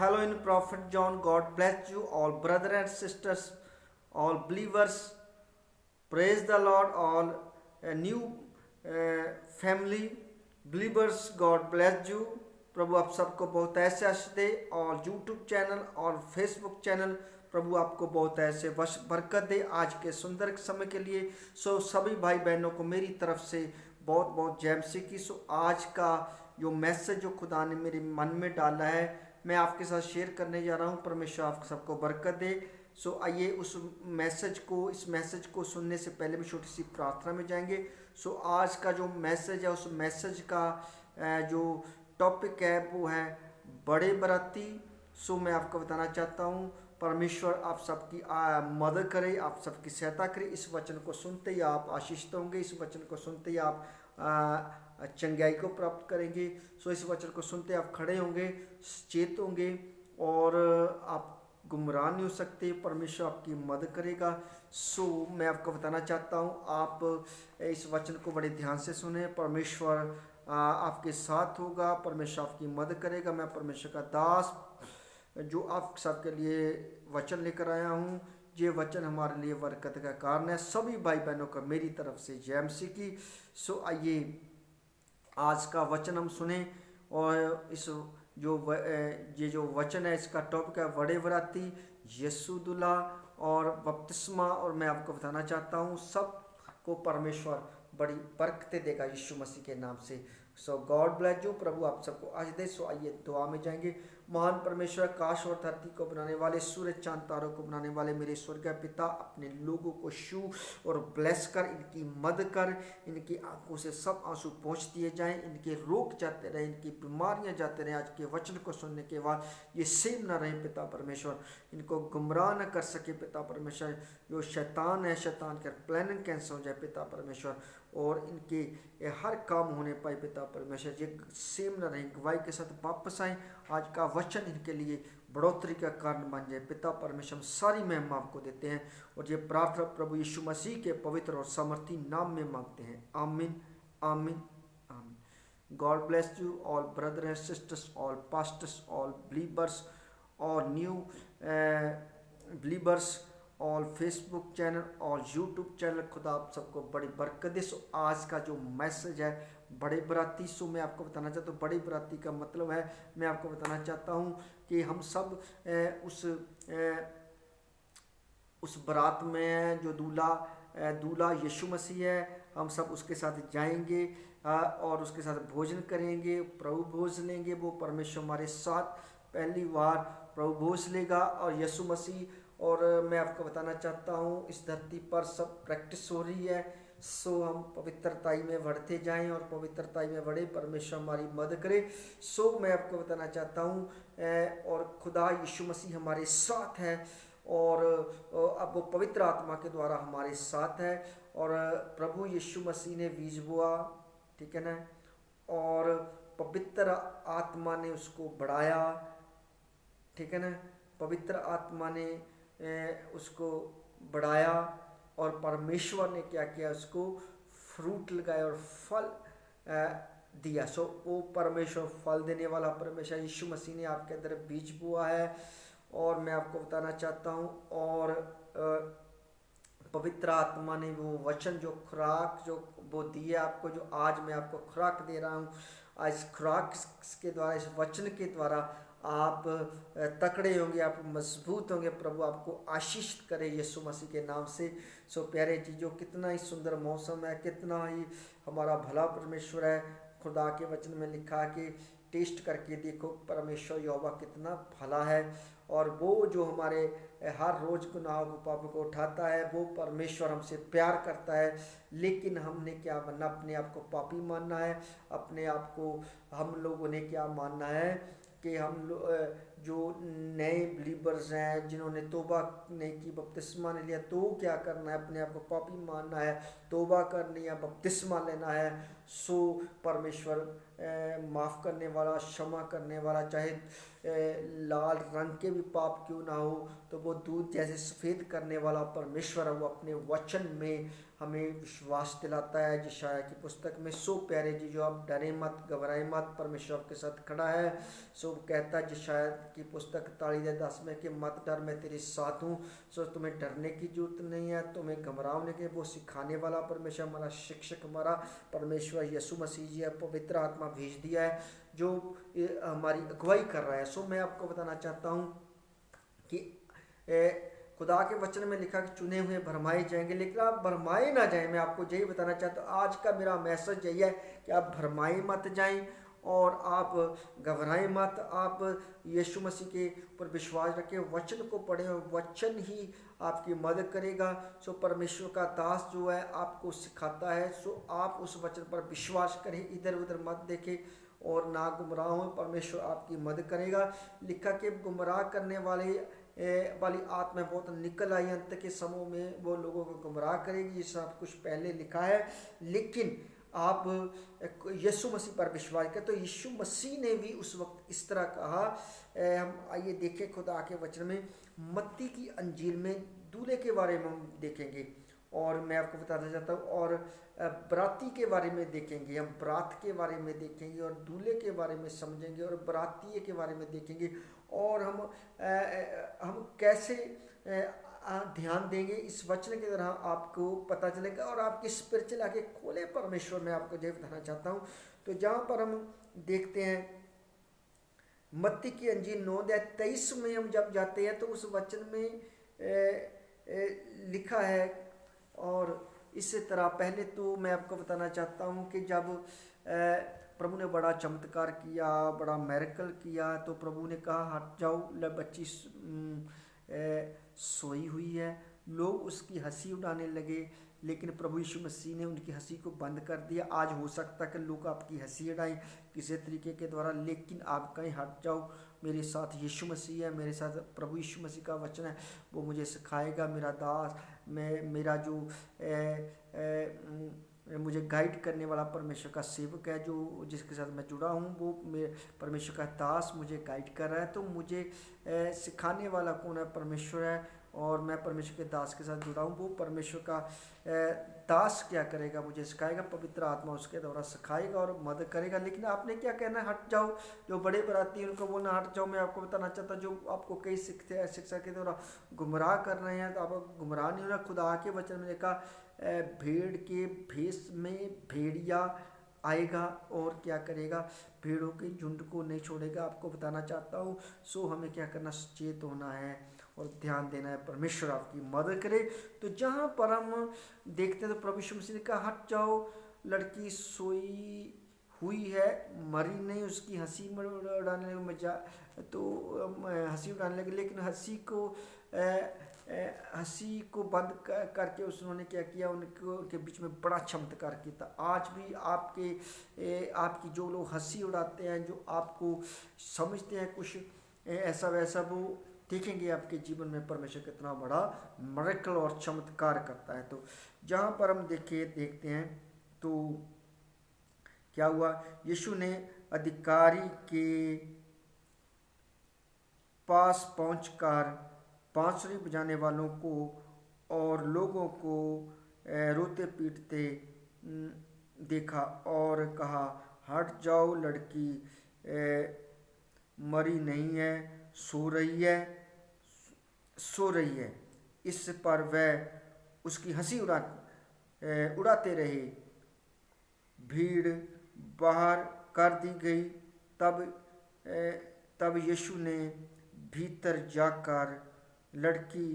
Hello in Prophet John. God bless you all, brothers and sisters, all believers. Praise the Lord, all new family believers. God bless you. प्रभु आप सबको बहुत ऐसे आशीष दे। और YouTube channel और Facebook channel प्रभु आपको बहुत ऐसे बरकत दे आज के सुंदर समय के लिए। सभी भाई बहनों को मेरी तरफ से बहुत बहुत जय मसीह की। आज का जो मैसेज जो खुदा ने मेरे मन में डाला है मैं आपके साथ शेयर करने जा रहा हूँ। परमेश्वर आप सबको बरकत दे। आइए इस मैसेज को सुनने से पहले भी छोटी सी प्रार्थना में जाएंगे। आज का जो मैसेज है उस मैसेज का जो टॉपिक है वो है बड़े बराती। मैं आपको बताना चाहता हूँ परमेश्वर आप सबकी मदद करे, आप सबकी सहायता करे। इस वचन को सुनते ही आप आशीषित होंगे, इस वचन को सुनते ही आप चंगाई को प्राप्त करेंगे। इस वचन को सुनते आप खड़े होंगे, चेत होंगे और आप गुमराह नहीं हो सकते। परमेश्वर आपकी मदद करेगा। मैं आपको बताना चाहता हूँ आप इस वचन को बड़े ध्यान से सुने। परमेश्वर आपके साथ होगा, परमेश्वर आपकी मदद करेगा। मैं परमेश्वर का दास जो आप सबके लिए वचन लेकर आया हूँ, ये वचन हमारे लिए बरकत का कारण है। सभी भाई बहनों का मेरी तरफ से जय मसीह की। आइए आज का वचन हम सुने। और इस ये जो वचन है इसका टॉपिक है बड़े बराती, यीशु दुल्हा और बपतिस्मा। और मैं आपको बताना चाहता हूँ सबको परमेश्वर बड़ी बरकतें देगा यीशु मसीह के नाम से। God bless you. प्रभु आप सबको आज दे। आइए दुआ में जाएंगे। महान परमेश्वर, आकाश और धरती को बनाने वाले, सूरज चांद तारों को बनाने वाले मेरे स्वर्गीय पिता, अपने लोगों को छू और ब्लेस कर, इनकी मदद कर, इनकी आंखों से सब आंसू पोंछ दिए जाएं, इनके रोग जाते रहे, इनकी बीमारियां जाते रहे। आज के वचन को सुनने के बाद ये सेम ना रहे पिता परमेश्वर, इनको गुमराह न कर सके पिता परमेश्वर। जो शैतान है, शैतान का प्लानिंग कैंसिल हो जाए पिता परमेश्वर, और इनके हर काम होने पाए पिता परमेश्वर। ये सेम न रहे, गवाही के साथ वापस आए। आज का वचन इनके लिए बढ़ोतरी का कारण बन जाए पिता परमेश्वर। हम सारी महिमा आपको देते हैं और ये प्रार्थना प्रभु यीशु मसीह के पवित्र और सामर्थी नाम में मांगते हैं। आमीन आमीन आमीन। God bless you all brother and sisters, all pastors, all believers और न्यू बिलीवर्स, और फेसबुक चैनल और यूट्यूब चैनल। खुदा आप सबको बड़ी बरकत दे। आज का जो मैसेज है बड़े बराती। मैं आपको बताना चाहता हूँ बड़ी बराती का मतलब है, मैं आपको बताना चाहता हूँ कि हम सब उस बारात में जो दूल्हा यीशु मसीह है, हम सब उसके साथ जाएंगे और उसके साथ भोजन करेंगे, प्रभु भोज लेंगे। वो परमेश्वर हमारे साथ पहली बार प्रभु भोज लेगा और यीशु मसीह। और मैं आपको बताना चाहता हूँ इस धरती पर सब प्रैक्टिस हो रही है। हम पवित्रताई में बढ़ते जाएं और पवित्रताई में बढ़े, परमेश्वर हमारी मदद करे। मैं आपको बताना चाहता हूँ और खुदा यीशु मसीह हमारे साथ है और अब वो पवित्र आत्मा के द्वारा हमारे साथ है। और प्रभु यीशु मसीह ने बीज बोआ, ठीक है ना, और पवित्र आत्मा ने उसको बढ़ाया, ठीक है ना। पवित्र आत्मा ने उसको बढ़ाया और परमेश्वर ने क्या किया, उसको फ्रूट लगाया और फल दिया। वो परमेश्वर फल देने वाला परमेश्वर यीशु मसीह ने आपके अंदर बीज बोआ है। और मैं आपको बताना चाहता हूँ और पवित्र आत्मा ने वो वचन जो खुराक जो वो दी है आपको, जो आज मैं आपको खुराक दे रहा हूँ, आज खुराक के द्वारा, इस वचन के द्वारा आप तकड़े होंगे, आप मजबूत होंगे। प्रभु आपको आशीष करे यीशु मसीह के नाम से। प्यारे चीज़ों, कितना ही सुंदर मौसम है, कितना ही हमारा भला परमेश्वर है। खुदा के वचन में लिखा कि टेस्ट करके देखो परमेश्वर यहोवा कितना भला है। और वो जो हमारे हर रोज़ गुनाहों को पापों को उठाता है, वो परमेश्वर हमसे प्यार करता है। लेकिन हमने क्या बनना, अपने आप को पापी मानना है। अपने आप को हम लोगों ने क्या मानना है कि हम जो नए बिलीवर्स हैं, जिन्होंने तौबा नहीं की, बपतिस्मा ने लिया, तो क्या करना है, अपने आप को पापी मानना है, तौबा करनी है, बपतिस्मा लेना है। परमेश्वर माफ़ करने वाला, क्षमा करने वाला, चाहे लाल रंग के भी पाप क्यों ना हो, तो वो दूध जैसे सफ़ेद करने वाला परमेश्वर है। वो अपने वचन में हमें विश्वास दिलाता है यशायाह की पुस्तक में। प्यारे जी, जो आप डरे मत, घबराए मत, परमेश्वर आपके साथ खड़ा है। कहता है यशायाह की पुस्तक 43 में कि मत डर, मैं तेरे साथ हूँ। सो तुम्हें डरने की जरूरत नहीं है, तुम्हें घबराव नहीं कि वो सिखाने वाला परमेश्वर, हमारा शिक्षक, हमारा परमेश्वर यीशु मसीह जी है, पवित्र आत्मा भेज दिया है जो हमारी अगुवाई कर रहा है। सो मैं आपको बताना चाहता हूँ कि खुदा के वचन में लिखा कि चुने हुए भरमाए जाएंगे, लेकिन आप भरमाए ना जाएं। मैं आपको यही बताना चाहता हूँ, आज का मेरा मैसेज यही है कि आप भरमाए मत जाएं और आप घबराएं मत। आप यीशु मसीह के ऊपर विश्वास रखें, वचन को पढ़ें और वचन ही आपकी मदद करेगा। सो परमेश्वर का दास जो है आपको सिखाता है, सो आप उस वचन पर विश्वास करें, इधर उधर मत देखें और ना गुमराह हो। परमेश्वर आपकी मदद करेगा। लिखा कि गुमराह करने वाली आत्मा बहुत निकल आई, अंत के समय में वो लोगों को गुमराह करेगी, ये सब कुछ पहले लिखा है। लेकिन आप यीशु मसीह पर विश्वास करें। तो यीशु मसीह ने भी उस वक्त इस तरह कहा। हम आइए देखें खुदा के वचन में, मत्ती की अंजील में दूल्हे के बारे में हम देखेंगे और मैं आपको बताना चाहता हूँ, और बराती के बारे में देखेंगे। हम बरात के बारे में देखेंगे और दूल्हे के बारे में समझेंगे और बराती के बारे में देखेंगे, और हम कैसे ध्यान देंगे इस वचन के तरह आपको पता चलेगा और आपकी स्पिरिचुअल आगे खोले परमेश्वर। मैं आपको ये बताना चाहता हूँ। तो जहाँ पर हम देखते हैं मत्ती की अंजील 9:23 में हम जब जाते हैं तो उस वचन में लिखा है, और इसी तरह पहले तो मैं आपको बताना चाहता हूँ कि जब प्रभु ने बड़ा चमत्कार किया, बड़ा मैरेकल किया, तो प्रभु ने कहा हट जाओ, बच्ची सोई हुई है। लोग उसकी हंसी उड़ाने लगे, लेकिन प्रभु यीशु मसीह ने उनकी हंसी को बंद कर दिया। आज हो सकता है कि लोग आपकी हंसी उड़ाएं किसी तरीके के द्वारा, लेकिन आप कहीं हट जाओ, मेरे साथ यीशु मसीह है, मेरे साथ प्रभु यीशु मसीह का वचन है, वो मुझे सिखाएगा। मेरा दास, मेरा जो मुझे गाइड करने वाला परमेश्वर का सेवक है, जो जिसके साथ मैं जुड़ा हूँ, वो परमेश्वर का दास मुझे गाइड कर रहा है। तो मुझे सिखाने वाला कौन है? परमेश्वर है, और मैं परमेश्वर के दास के साथ जुड़ा हूँ। वो परमेश्वर का दास क्या करेगा? मुझे सिखाएगा, पवित्र आत्मा उसके द्वारा सिखाएगा और मदद करेगा। लेकिन आपने क्या कहना है? हट जाओ। जो बड़े बराती हैं उनको बोलना हट जाओ। मैं आपको बताना चाहता हूँ, जो आपको कई शिक्षा के द्वारा गुमराह कर रहे हैं, तो आप गुमराह नहीं होना। खुदा के वचन में लिखा, भेड़ के भेष में भेड़िया आएगा और क्या करेगा? भेड़ों के झुंड को नहीं छोड़ेगा। आपको बताना चाहता हूँ। सो हमें क्या करना? सचेत होना है और ध्यान देना है, परमेश्वर आपकी मदद करे। तो जहाँ पर हम देखते हैं तो प्रभु यीशु मसीह ने कहा हट जाओ, लड़की सोई हुई है, मरी नहीं। उसकी हंसी उड़ाने लगे, मजा तो हंसी उड़ाने लगे, लेकिन हंसी को बंद करके उन्होंने क्या किया? उनके बीच में बड़ा चमत्कार किया था। आज भी आपकी जो लोग हंसी उड़ाते हैं, जो आपको समझते हैं कुछ ऐसा वैसा, वो देखेंगे आपके जीवन में परमेश्वर कितना बड़ा मिरेकल और चमत्कार करता है। तो जहाँ पर हम देखते हैं तो क्या हुआ? यीशु ने अधिकारी के पास पहुंचकर बांसुरी बजाने वालों को और लोगों को रोते पीटते देखा और कहा हट जाओ, लड़की मरी नहीं है, सो रही है। इस पर वह उसकी हंसी उड़ाते रहे। भीड़ बाहर कर दी गई। तब यीशु ने भीतर जाकर लड़की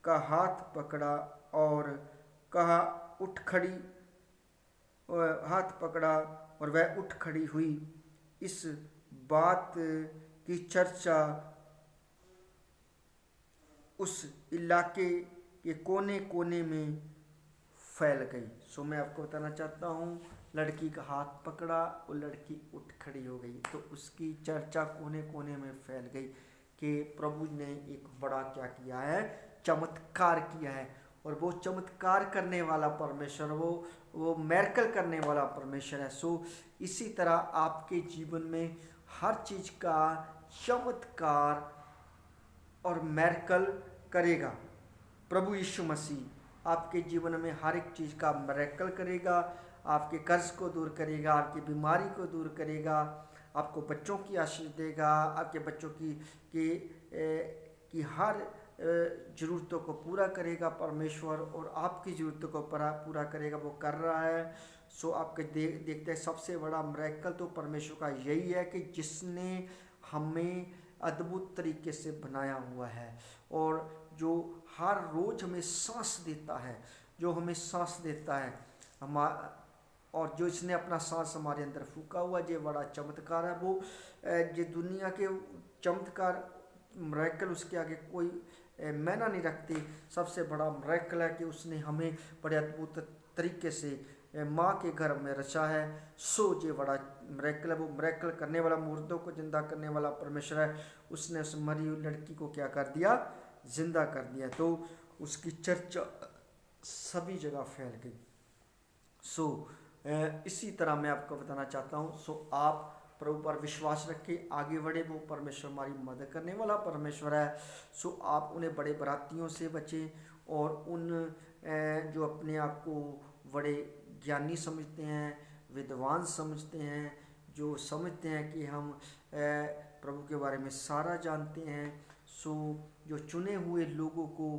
का हाथ पकड़ा और कहा उठ खड़ी। हाथ पकड़ा और वह उठ खड़ी हुई। इस बात की चर्चा उस इलाके के कोने कोने में फैल गई। सो मैं आपको बताना चाहता हूँ, लड़की का हाथ पकड़ा और लड़की उठ खड़ी हो गई, तो उसकी चर्चा कोने कोने में फैल गई कि प्रभु ने एक बड़ा क्या किया है? चमत्कार किया है। और वो चमत्कार करने वाला परमेश्वर, वो मिरेकल करने वाला परमेश्वर है। सो इसी तरह आपके जीवन में हर चीज़ का चमत्कार और मिरेकल करेगा प्रभु यीशु मसीह। आपके जीवन में हर एक चीज़ का मिरेकल करेगा। आपके कर्ज को दूर करेगा, आपकी बीमारी को दूर करेगा, आपको बच्चों की आशीष देगा, आपके बच्चों की हर ज़रूरतों को पूरा करेगा परमेश्वर, और आपकी ज़रूरतों को पूरा करेगा, वो कर रहा है। सो आपके देखते हैं सबसे बड़ा मिरेकल तो परमेश्वर का यही है कि जिसने हमें अद्भुत तरीके से बनाया हुआ है, और जो हर रोज़ हमें सांस देता है, जो हमें सांस देता है और जो इसने अपना सांस हमारे अंदर फूका हुआ, ये बड़ा चमत्कार है। वो ये दुनिया के चमत्कार मिरेकल उसके आगे कोई मायना नहीं रखती। सबसे बड़ा मिरेकल है कि उसने हमें बड़े अद्भुत तरीके से माँ के गर्भ में रचा है। सो ये बड़ा मिरेकल है। वो मिरेकल करने वाला, मुर्दों को जिंदा करने वाला परमेश्वर है। उसने उस मरी हुई लड़की को क्या कर दिया, जिंदा कर दिया। तो उसकी चर्चा सभी जगह फैल गई। सो इसी तरह मैं आपको बताना चाहता हूँ। सो आप प्रभु पर विश्वास रखें, आगे बढ़े। वो परमेश्वर हमारी मदद करने वाला परमेश्वर है। सो आप उन्हें बड़े बरातियों से बचें, और उन जो अपने आप को बड़े ज्ञानी समझते हैं, विद्वान समझते हैं, जो समझते हैं कि हम प्रभु के बारे में सारा जानते हैं, सो जो चुने हुए लोगों को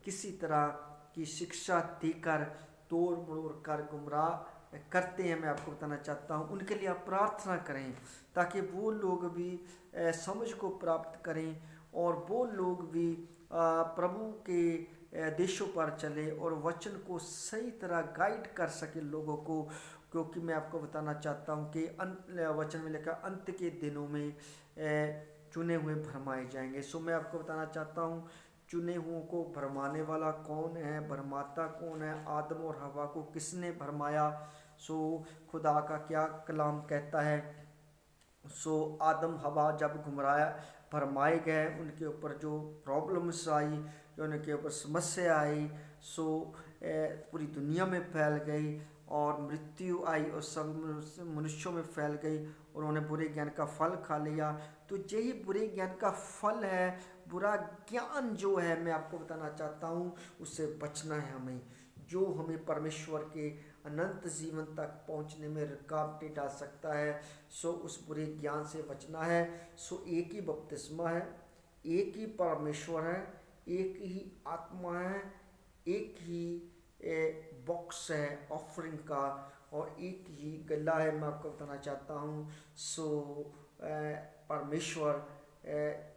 किसी तरह की शिक्षा देकर तोड़ मरोड़ कर गुमराह करते हैं, मैं आपको बताना चाहता हूँ। उनके लिए आप प्रार्थना करें ताकि वो लोग भी समझ को प्राप्त करें, और वो लोग भी प्रभु के देशों पर चले और वचन को सही तरह गाइड कर सके लोगों को। क्योंकि मैं आपको बताना चाहता हूँ कि वचन में लिखा अंत के दिनों में चुने हुए भरमाए जाएंगे। सो मैं आपको बताना चाहता हूँ, चुने हुओं को भरमाने वाला कौन है, भरमाता कौन है? आदम और हवा को किसने भरमाया? सो खुदा का क्या कलाम कहता है? सो आदम हवा जब घुमराया भरमाए गए, उनके ऊपर जो प्रॉब्लम्स आई, जो उनके ऊपर समस्या आई, सो पूरी दुनिया में फैल गई, और मृत्यु आई और सब मनुष्यों में फैल गई, और उन्होंने बुरे ज्ञान का फल खा लिया। तो यही बुरे ज्ञान का फल है। बुरा ज्ञान जो है, मैं आपको बताना चाहता हूँ, उससे बचना है हमें, जो हमें परमेश्वर के अनंत जीवन तक पहुँचने में रुकावटें डाल सकता है। सो उस बुरे ज्ञान से बचना है। सो एक ही बपतिस्मा है, एक ही परमेश्वर है, एक ही आत्मा है, एक ही बॉक्स है ऑफरिंग का, और एक ही गला है। मैं आपको बताना चाहता हूँ। सो परमेश्वर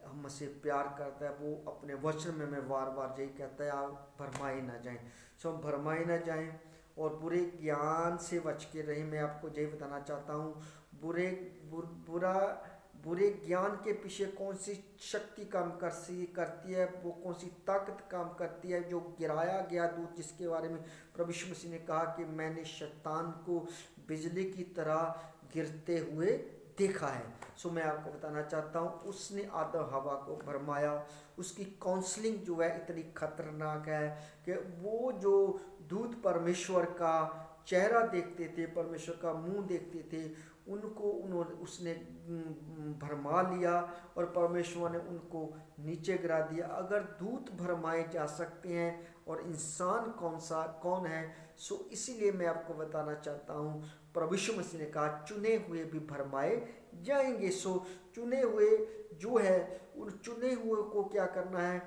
हमसे प्यार करता है। वो अपने वचन में हमें बार बार यही कहता है, आप भरमाए ना जाएं। सो हम भरमाए ना जाएं और बुरे ज्ञान से बच के रहें। मैं आपको यही बताना चाहता हूँ, बुरे ज्ञान के पीछे कौन सी शक्ति काम करती है, वो कौन सी ताकत काम करती है? जो गिराया गया दूत, जिसके बारे में प्रभु यीशु मसीह ने कहा कि मैंने शैतान को बिजली की तरह गिरते हुए देखा है। सो मैं आपको बताना चाहता हूँ, उसने आदम हवा को भरमाया। उसकी काउंसलिंग जो है इतनी खतरनाक है कि वो जो दूत परमेश्वर का चेहरा देखते थे, परमेश्वर का मुंह देखते थे, उसने भरमा लिया, और परमेश्वर ने उनको नीचे गिरा दिया। अगर दूत भरमाए जा सकते हैं और इंसान कौन है? सो इसीलिए मैं आपको बताना चाहता हूँ, प्रभु यीशु मसीह ने कहा चुने हुए भी भरमाए जाएंगे। सो चुने हुए जो है, उन चुने हुए को क्या करना है?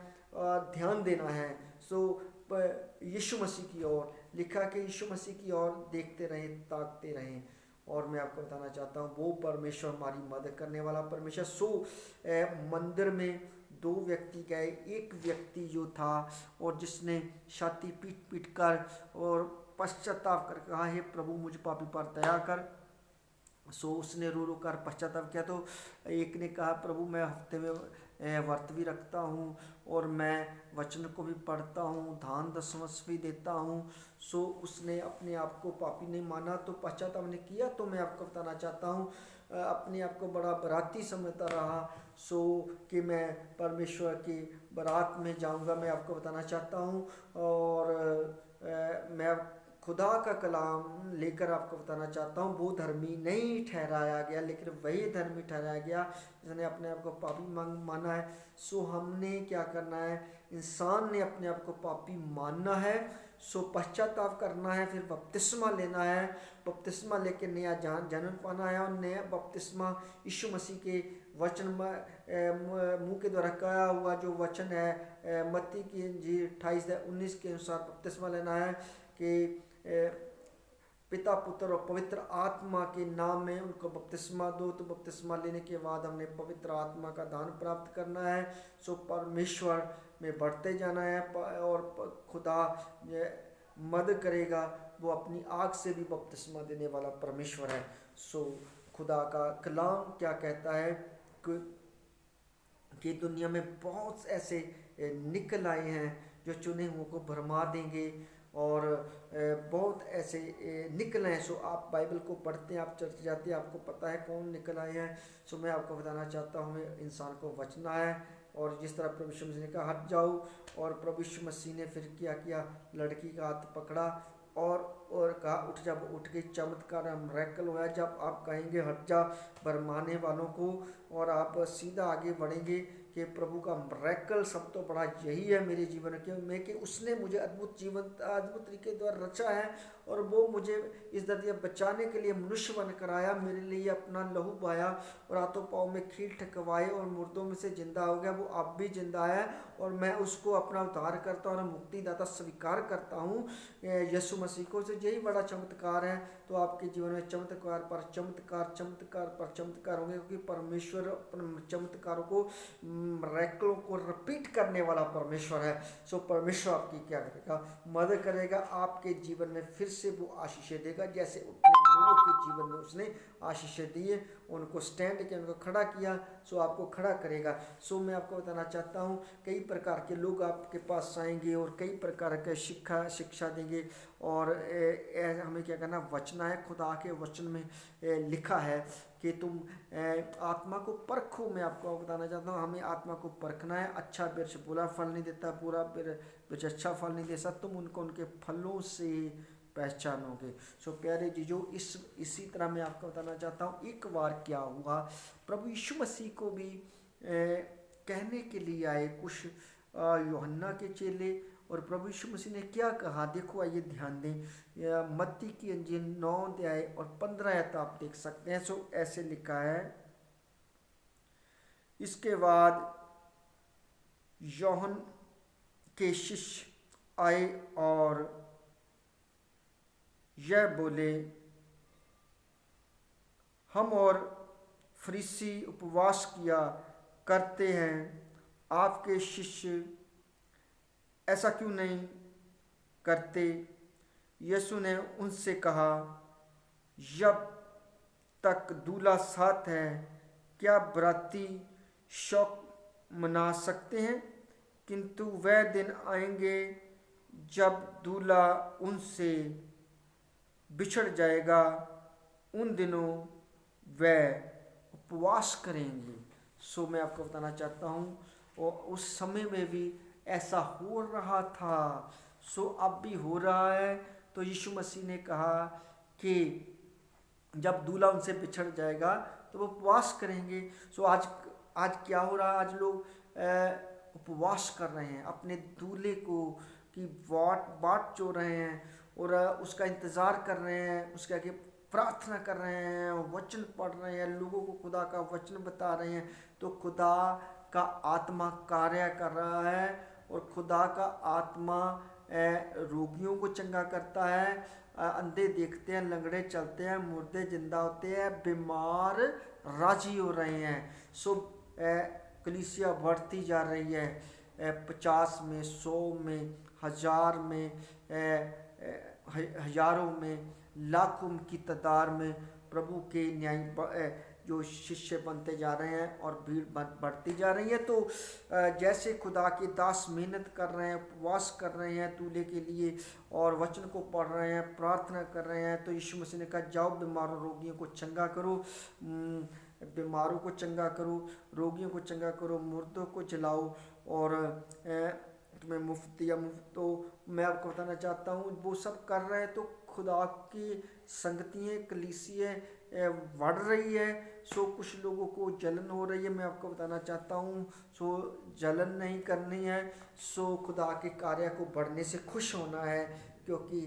ध्यान देना है। सो यीशु मसीह की ओर लिखा कि यीशु मसीह की ओर देखते रहें, ताकते रहें। और मैं आपको बताना चाहता हूँ, वो परमेश्वर हमारी मदद करने वाला परमेश्वर। सो मंदिर में 2 व्यक्ति गए। एक व्यक्ति जो था, और जिसने छाती पीट कर और पश्चाताप कर कहा, हे प्रभु मुझ पापी पर दया कर। सो उसने रो रो कर पश्चाताप किया। तो एक ने कहा, प्रभु मैं हफ्ते में व्रत भी रखता हूँ, और मैं वचन को भी पढ़ता हूँ, दान दशमांश भी देता हूँ। सो उसने अपने आप को पापी नहीं माना, तो पश्चाताप ने किया। तो मैं आपको बताना चाहता हूँ, अपने आप को बड़ा बराती समझता रहा, सो कि मैं परमेश्वर की बारात में जाऊंगा। मैं आपको बताना चाहता हूँ, और मैं खुदा का कलाम लेकर आपको बताना चाहता हूँ, वो धर्मी नहीं ठहराया गया लेकिन वही धर्मी ठहराया गया जिसने अपने आप को पापी माना है। सो हमने क्या करना है, इंसान ने अपने आप को पापी मानना है, सो पश्चाताप करना है, फिर बपतिस्मा लेना है, बपतिस्मा लेके नया जन्म पाना है। और नया बपतिस्मा यीशु मसीह के वचन मुंह के द्वारा कहा हुआ जो वचन है मत्ती की इंजील 28:19 के अनुसार बपतिस्मा लेना है कि पिता पुत्र और पवित्र आत्मा के नाम में उनको बपतिस्मा दो। तो बपतिस्मा लेने के बाद हमने पवित्र आत्मा का दान प्राप्त करना है। सो परमेश्वर में बढ़ते जाना है और खुदा मदद करेगा, वो अपनी आग से भी बपतिस्मा देने वाला परमेश्वर है। सो खुदा का कलाम क्या कहता है कि दुनिया में बहुत ऐसे निकल आए हैं जो चुने हुओं को भरमा देंगे और बहुत ऐसे निकल आए। सो आप बाइबल को पढ़ते हैं, आप चर्च जाते हैं, आपको पता है कौन निकल आए हैं। सो मैं आपको बताना चाहता हूँ हमें इंसान को बचना है। और जिस तरह प्रभु यीशु मसीह ने कहा हट जाओ, और प्रभु यीशु मसीह ने फिर क्या किया, लड़की का हाथ पकड़ा और कहा उठ जा। उठ के चमत्कार मिरेकल हुआ। जब आप कहेंगे हट जा भरमाने वालों को और आप सीधा आगे बढ़ेंगे कि प्रभु का मिरेकल सब तो बड़ा यही है मेरे जीवन में कि उसने मुझे अद्भुत तरीके द्वारा रचा है और वो मुझे इस धरती बचाने के लिए मनुष्य बन कर आया, मेरे लिए अपना लहू बहाया और हाथों पाँव में कील ठकवाए और मुर्दों में से जिंदा हो गया। वो अब भी जिंदा है और मैं उसको अपना उद्धार करता हूँ और मुक्तिदाता स्वीकार करता हूँ यीशु मसीह को। से यही बड़ा चमत्कार है। तो आपके जीवन में चमत्कार पर चमत्कार, चमत्कार पर चमत्कार होंगे, क्योंकि परमेश्वर अपने चमत्कारों को मिरेकलों को रिपीट करने वाला परमेश्वर है। सो परमेश्वर आपकी क्या करेगा, मदद करेगा, आपके जीवन में फिर से वो आशीषें देगा जैसे अपने लोगों के जीवन में उसने आशीषें दिए, उनको स्टैंड किया, उनको खड़ा किया। सो आपको खड़ा करेगा। सो मैं आपको बताना चाहता हूँ कई प्रकार के लोग आपके पास आएंगे और कई प्रकार के शिक्षा देंगे और हमें क्या करना, बचना है। खुदा के वचन में लिखा है कि तुम आत्मा को परखो। मैं आपको बताना चाहता हूँ हमें आत्मा को परखना है। अच्छा वृक्ष बुरा फल नहीं देता, बुरा वृक्ष अच्छा फल नहीं देता, तुम उनको उनके फलों से पहचानोगे। सो प्यारे जीजो, इसी तरह मैं आपको बताना चाहता हूँ एक बार क्या हुआ, प्रभु यीशु मसीह को भी कहने के लिए आए कुछ यूहन्ना के चेले, और प्रभु यीशु मसीह ने क्या कहा देखो, आइए ध्यान दें। मत्ती की इंजील 9 अध्याय और 15 आयत आप देख सकते हैं। सो ऐसे लिखा है, इसके बाद यूहन्ना के शिष्य आए और यह बोले, हम और फरीसी उपवास किया करते हैं, आपके शिष्य ऐसा क्यों नहीं करते? यीशु ने उनसे कहा, जब तक दूल्हा साथ है क्या बराती शौक मना सकते हैं? किंतु वह दिन आएंगे जब दूल्हा उनसे बिछड़ जाएगा, उन दिनों वह उपवास करेंगे। सो मैं आपको बताना चाहता हूँ और उस समय में भी ऐसा हो रहा था, सो अब भी हो रहा है। तो यीशु मसीह ने कहा कि जब दूल्हा उनसे बिछड़ जाएगा तो वो उपवास करेंगे। सो आज क्या हो रहा है, आज लोग उपवास कर रहे हैं, अपने दूल्हे को की बाट जो रहे हैं और उसका इंतज़ार कर रहे हैं, उसके आगे प्रार्थना कर रहे हैं, वचन पढ़ रहे हैं, लोगों को खुदा का वचन बता रहे हैं। तो खुदा का आत्मा कार्य कर रहा है और खुदा का आत्मा रोगियों को चंगा करता है, अंधे देखते हैं, लंगड़े चलते हैं, मुर्दे जिंदा होते हैं, बीमार राजी हो रहे हैं। सो कलीसिया बढ़ती जा रही है, 50 में, 100 में, 1000 में, हजारों में, लाखों की तादाद में प्रभु के न्याय जो शिष्य बनते जा रहे हैं और भीड़ बढ़ती जा रही है। तो जैसे खुदा के दास मेहनत कर रहे हैं, उपवास कर रहे हैं दूल्हे के लिए और वचन को पढ़ रहे हैं, प्रार्थना कर रहे हैं, तो यीशु मसीह ने कहा जाओ बीमारों रोगियों को चंगा करो, रोगियों को चंगा करो, मुर्दों को जलाओ और तुम्हें मुफ्त दिया मुफ्त। तो मैं आपको बताना चाहता हूँ वो सब कर रहे हैं तो खुदा की संगतियाँ कलीसियाँ बढ़ रही है। सो कुछ लोगों को जलन हो रही है, मैं आपको बताना चाहता हूँ। सो जलन नहीं करनी है, सो खुदा के कार्य को बढ़ने से खुश होना है, क्योंकि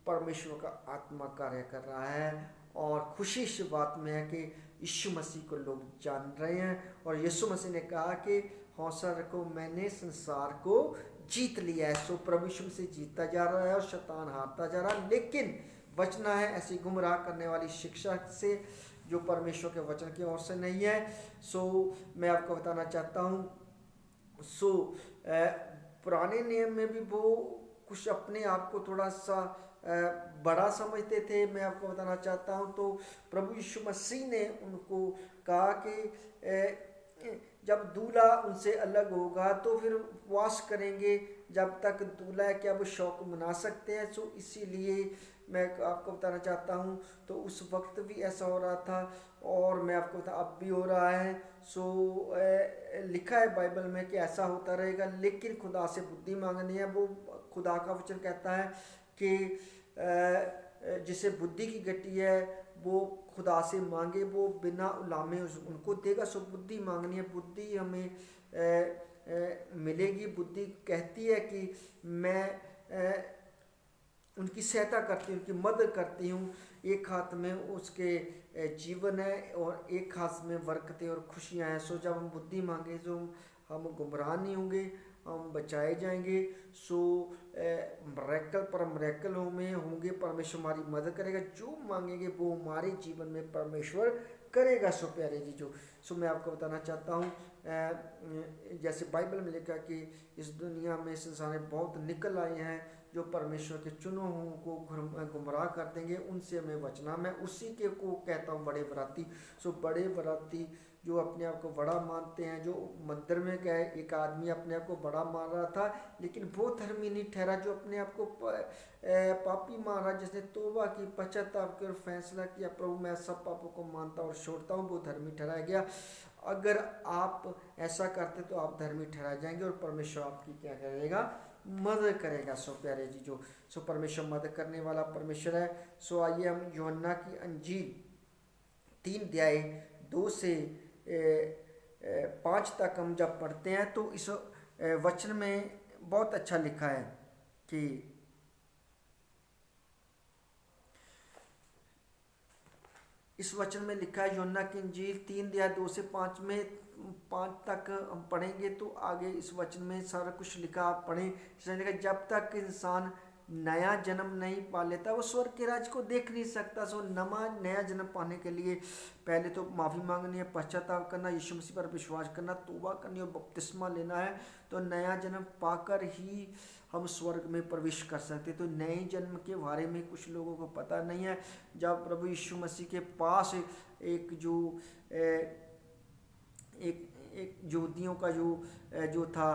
परमेश्वर का आत्मा कार्य कर रहा है। और खुशी इस बात में है कि यीशु मसीह को लोग जान रहे हैं, और यीशु मसीह ने कहा कि हौसला रखो, मैंने संसार को जीत लिया है। सो प्रभु यीशु मसीह जीतता जा रहा है और शैतान हारता जा रहा है। लेकिन बचना है ऐसी गुमराह करने वाली शिक्षा से जो परमेश्वर के वचन की ओर से नहीं है। सो मैं आपको बताना चाहता हूँ, सो पुराने नियम में भी वो कुछ अपने आप को थोड़ा सा बड़ा समझते थे। मैं आपको बताना चाहता हूँ तो प्रभु यीशु मसीह ने उनको कहा कि जब दूल्हा उनसे अलग होगा तो फिर उपवास करेंगे, जब तक दूल्हा है क्या वो शौक मना सकते हैं। सो इसीलिए मैं आपको बताना चाहता हूँ तो उस वक्त भी ऐसा हो रहा था, और मैं आपको बता अब भी हो रहा है। सो लिखा है बाइबल में कि ऐसा होता रहेगा, लेकिन खुदा से बुद्धि मांगनी है। वो खुदा का वचन कहता है कि जिसे बुद्धि की गति है वो खुदा से मांगे, वो बिना उलामे उनको देगा। सो बुद्धि मांगनी है, बुद्धि हमें मिलेगी। बुद्धि कहती है कि मैं उनकी सहायता करती हूँ, उनकी मदद करती हूँ। एक हाथ में उसके जीवन है और एक हाथ में बरकतें और खुशियाँ हैं। सो जब हम बुद्धि मांगे तो हम गुमराह नहीं होंगे, हम बचाए जाएंगे। सो मरैकल पर मरैकल में होंगे, परमेश्वर हमारी मदद करेगा। जो मांगेंगे वो हमारे जीवन में परमेश्वर करेगा। सो प्यारे जी जो सो मैं आपको बताना चाहता हूँ, जैसे बाइबल में लिखा कि इस दुनिया में संसार में बहुत निकल आए हैं जो परमेश्वर के चुनो को गुमराह कर देंगे, उनसे हमें बचना। मैं उसी के को कहता हूँ बड़े बराती। सो बड़े बराती जो अपने आप को बड़ा मानते हैं, जो मंदिर में गए एक आदमी अपने आप को बड़ा मान रहा था, लेकिन वो धर्मी नहीं ठहरा। जो अपने आप को पापी मान रहा, जिसने तौबा की, पश्चाताप की और फैसला किया प्रभु मैं सब पापों को मानता और छोड़ता हूँ, वो धर्मी ठहराया गया। अगर आप ऐसा करते तो आप धर्मी ठहराए जाएंगे और परमेश्वर आपकी क्या करेगा, मदद करेगा। सो प्यारे जी जो सो परमेश्वर मदद करने वाला परमेश्वर है। सो आइए हम यूहन्ना की अंजील 3 अध्याय 2 से 5 तक हम जब पढ़ते हैं तो इस वचन में बहुत अच्छा लिखा है कि इस वचन में लिखा है, यूहन्ना की इंजील 3 अध्याय 2 से 5 तक हम पढ़ेंगे तो आगे इस वचन में सारा कुछ लिखा, आप पढ़ें। इसमें लिखा जब तक इंसान नया जन्म नहीं पा लेता वो स्वर्ग के राज्य को देख नहीं सकता। सो नया जन्म पाने के लिए पहले तो माफ़ी मांगनी है, पश्चाताप करना, यीशु मसीह पर विश्वास करना, तौबा करनी और बपतिस्मा लेना है। तो नया जन्म पाकर ही हम स्वर्ग में प्रवेश कर सकते। तो नए जन्म के बारे में कुछ लोगों को पता नहीं है। जब प्रभु यीशु मसीह के पास एक जो एक यहूदियों का जो था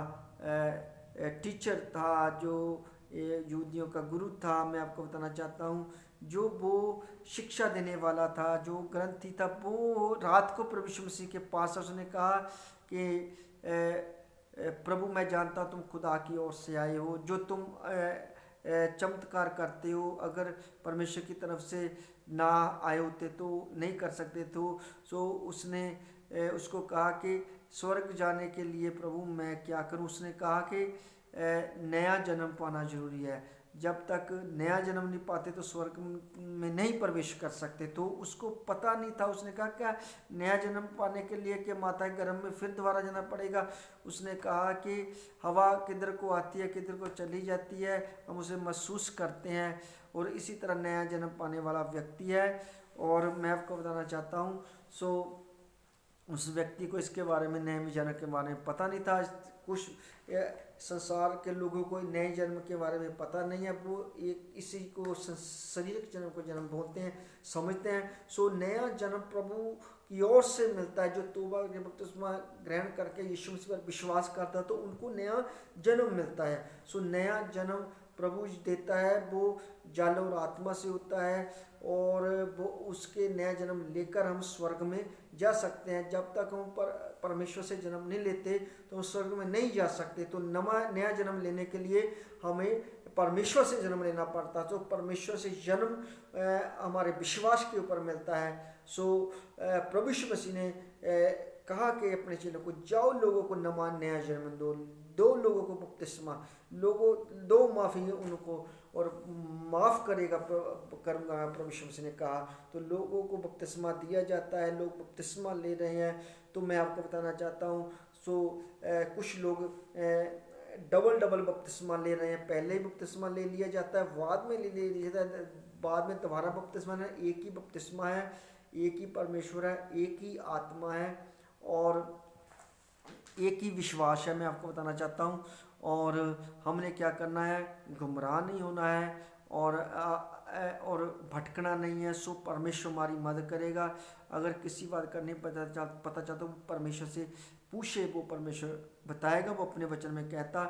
टीचर था, जो यहूदियों का गुरु था, मैं आपको बताना चाहता हूँ, जो वो शिक्षा देने वाला था, जो ग्रंथी था, वो रात को प्रभु यीशु मसीह के पास उसने कहा कि प्रभु मैं जानता हूँ तुम खुदा की ओर से आए हो, जो तुम चमत्कार करते हो अगर परमेश्वर की तरफ से ना आए होते तो नहीं कर सकते तो। सो उसने उसको कहा कि स्वर्ग जाने के लिए प्रभु मैं क्या करूं। उसने कहा कि नया जन्म पाना जरूरी है। जब तक नया जन्म नहीं पाते तो स्वर्ग में नहीं प्रवेश कर सकते। तो उसको पता नहीं था। उसने कहा क्या नया जन्म पाने के लिए कि माता के गर्भ में फिर दोबारा जाना पड़ेगा। उसने कहा कि हवा किधर को आती है किधर को चली जाती है, हम उसे महसूस करते हैं, और इसी तरह नया जन्म पाने वाला व्यक्ति है। और मैं आपको बताना चाहता हूँ, सो उस व्यक्ति को इसके बारे में नए जन्म के बारे में पता नहीं था। कुछ संसार के लोगों को नए जन्म के बारे में पता नहीं है, वो एक इसी को शारीरिक जन्म को जन्म बोलते हैं, समझते हैं। सो नया जन्म प्रभु की ओर से मिलता है। जो तौबा के बपतिस्मा ग्रहण करके यीशु मसीह पर विश्वास करता है तो उनको नया जन्म मिलता है। सो नया जन्म प्रभु देता है, वो जल और आत्मा से होता है, और वो उसके नया जन्म लेकर हम स्वर्ग में जा सकते हैं। जब तक हम पर परमेश्वर से जन्म नहीं लेते तो हम स्वर्ग में नहीं जा सकते। तो नया जन्म लेने के लिए हमें परमेश्वर से जन्म लेना पड़ता। तो परमेश्वर से जन्म हमारे विश्वास के ऊपर मिलता है। सो प्रभु यीशु मसीह ने कहा कि अपने चेलों को जाओ, लोगों को नया जन्म दो लोगों को बपतिस्मा, दो माफ़ी उनको और माफ़ करूँगा प्रभु यीशु मसीह ने कहा। तो लोगों को बपतिस्मा दिया जाता है, लोग बपतिस्मा ले रहे हैं। तो मैं आपको बताना चाहता हूँ, कुछ लोग डबल बपतिस्मा ले रहे हैं। पहले ही बपतिस्मा ले लिया जाता है, बाद में ले लिया जाता है, बाद में दोबारा बपतिस्मा है। एक ही बपतिस्मा है, एक ही परमेश्वर है, एक ही आत्मा है और एक ही विश्वास है। मैं आपको बताना चाहता हूँ। और हमने क्या करना है, गुमराह नहीं होना है और भटकना नहीं है। सो परमेश्वर हमारी मदद करेगा। अगर किसी बात का नहीं पता चलता तो परमेश्वर से पूछे, वो परमेश्वर बताएगा। वो अपने वचन में कहता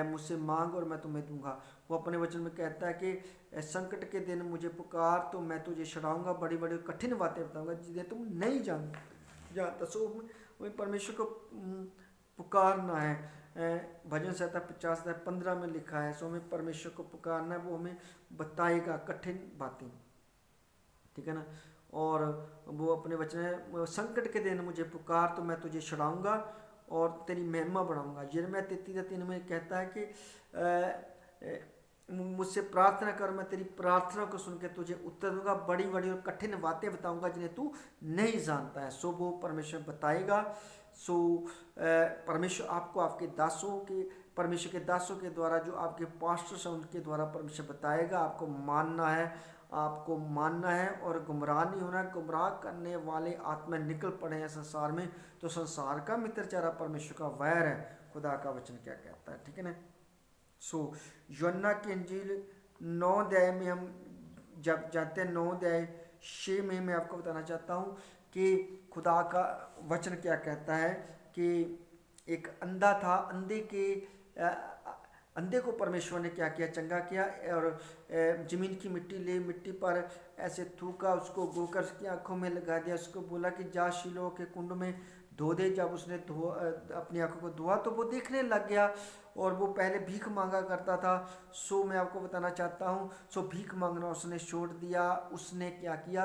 मुझसे मांग और मैं तुम्हें दूंगा। वो अपने वचन में कहता है कि संकट के दिन मुझे पुकार तो मैं तुझे छुड़ाऊंगा, बड़ी बड़ी कठिन बातें बताऊंगा जिन्हें तुम नहीं जानता। सो हमें परमेश्वर को पुकारना है। भजन संहिता 50:15 में लिखा है। सो हमें परमेश्वर को पुकारना है, वो हमें बताएगा कठिन बातें, ठीक है ना। और वो अपने वचन है, संकट के दिन मुझे पुकार तो मैं तुझे छुड़ाऊंगा और तेरी महिमा बढ़ाऊंगा। यिर्मयाह 33:3 में कहता है कि मुझसे प्रार्थना कर, मैं तेरी प्रार्थना को सुन के तुझे उत्तर दूंगा, बड़ी बड़ी और कठिन बातें बताऊंगा जिन्हें तू नहीं जानता है। सो वो परमेश्वर बताएगा। सो परमेश्वर आपको आपके दासों के, परमेश्वर के दासों के द्वारा, जो आपके पास्टर्स हैं उनके द्वारा परमेश्वर बताएगा। आपको मानना है और गुमराह नहीं होना है। गुमराह करने वाले आत्मा निकल पड़े हैं संसार में, तो संसार का मित्रचारा परमेश्वर का वैर है। खुदा का वचन क्या कहता है, ठीक है ना। सो यूहन्ना की इंजील 9 अध्याय में हम जब जाते हैं, 9 अध्याय 6 में मैं आपको बताना चाहता हूँ कि खुदा का वचन क्या कहता है कि एक अंधा था, अंधे को परमेश्वर ने क्या किया, चंगा किया। और ज़मीन की मिट्टी पर ऐसे थूका, उसको गोकर उसकी आंखों में लगा दिया, उसको बोला कि जा शीलो के कुंड में धो दे। जब उसने अपनी आंखों को धोआ तो वो देखने लग गया। और वो पहले भीख मांगा करता था। सो मैं आपको बताना चाहता हूँ, सो भीख मांगना उसने छोड़ दिया। उसने क्या किया,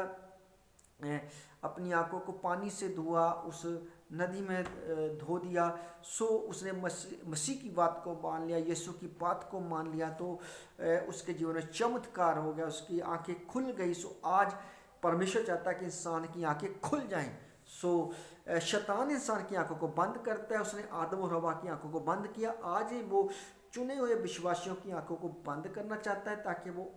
अपनी आंखों को पानी से धोआ, उस नदी में धो दिया। सो उसने मसीह की बात को मान लिया, यीशु की बात को मान लिया। तो उसके जीवन में चमत्कार हो गया, उसकी आंखें खुल गई। सो आज परमेश्वर चाहता है कि इंसान की आंखें खुल जाएं। सो शैतान इंसान की आंखों को बंद करता है। उसने आदम और हवा की आंखों को बंद किया। आज ही वो चुने हुए विश्वासियों की आंखों को बंद करना चाहता है ताकि वो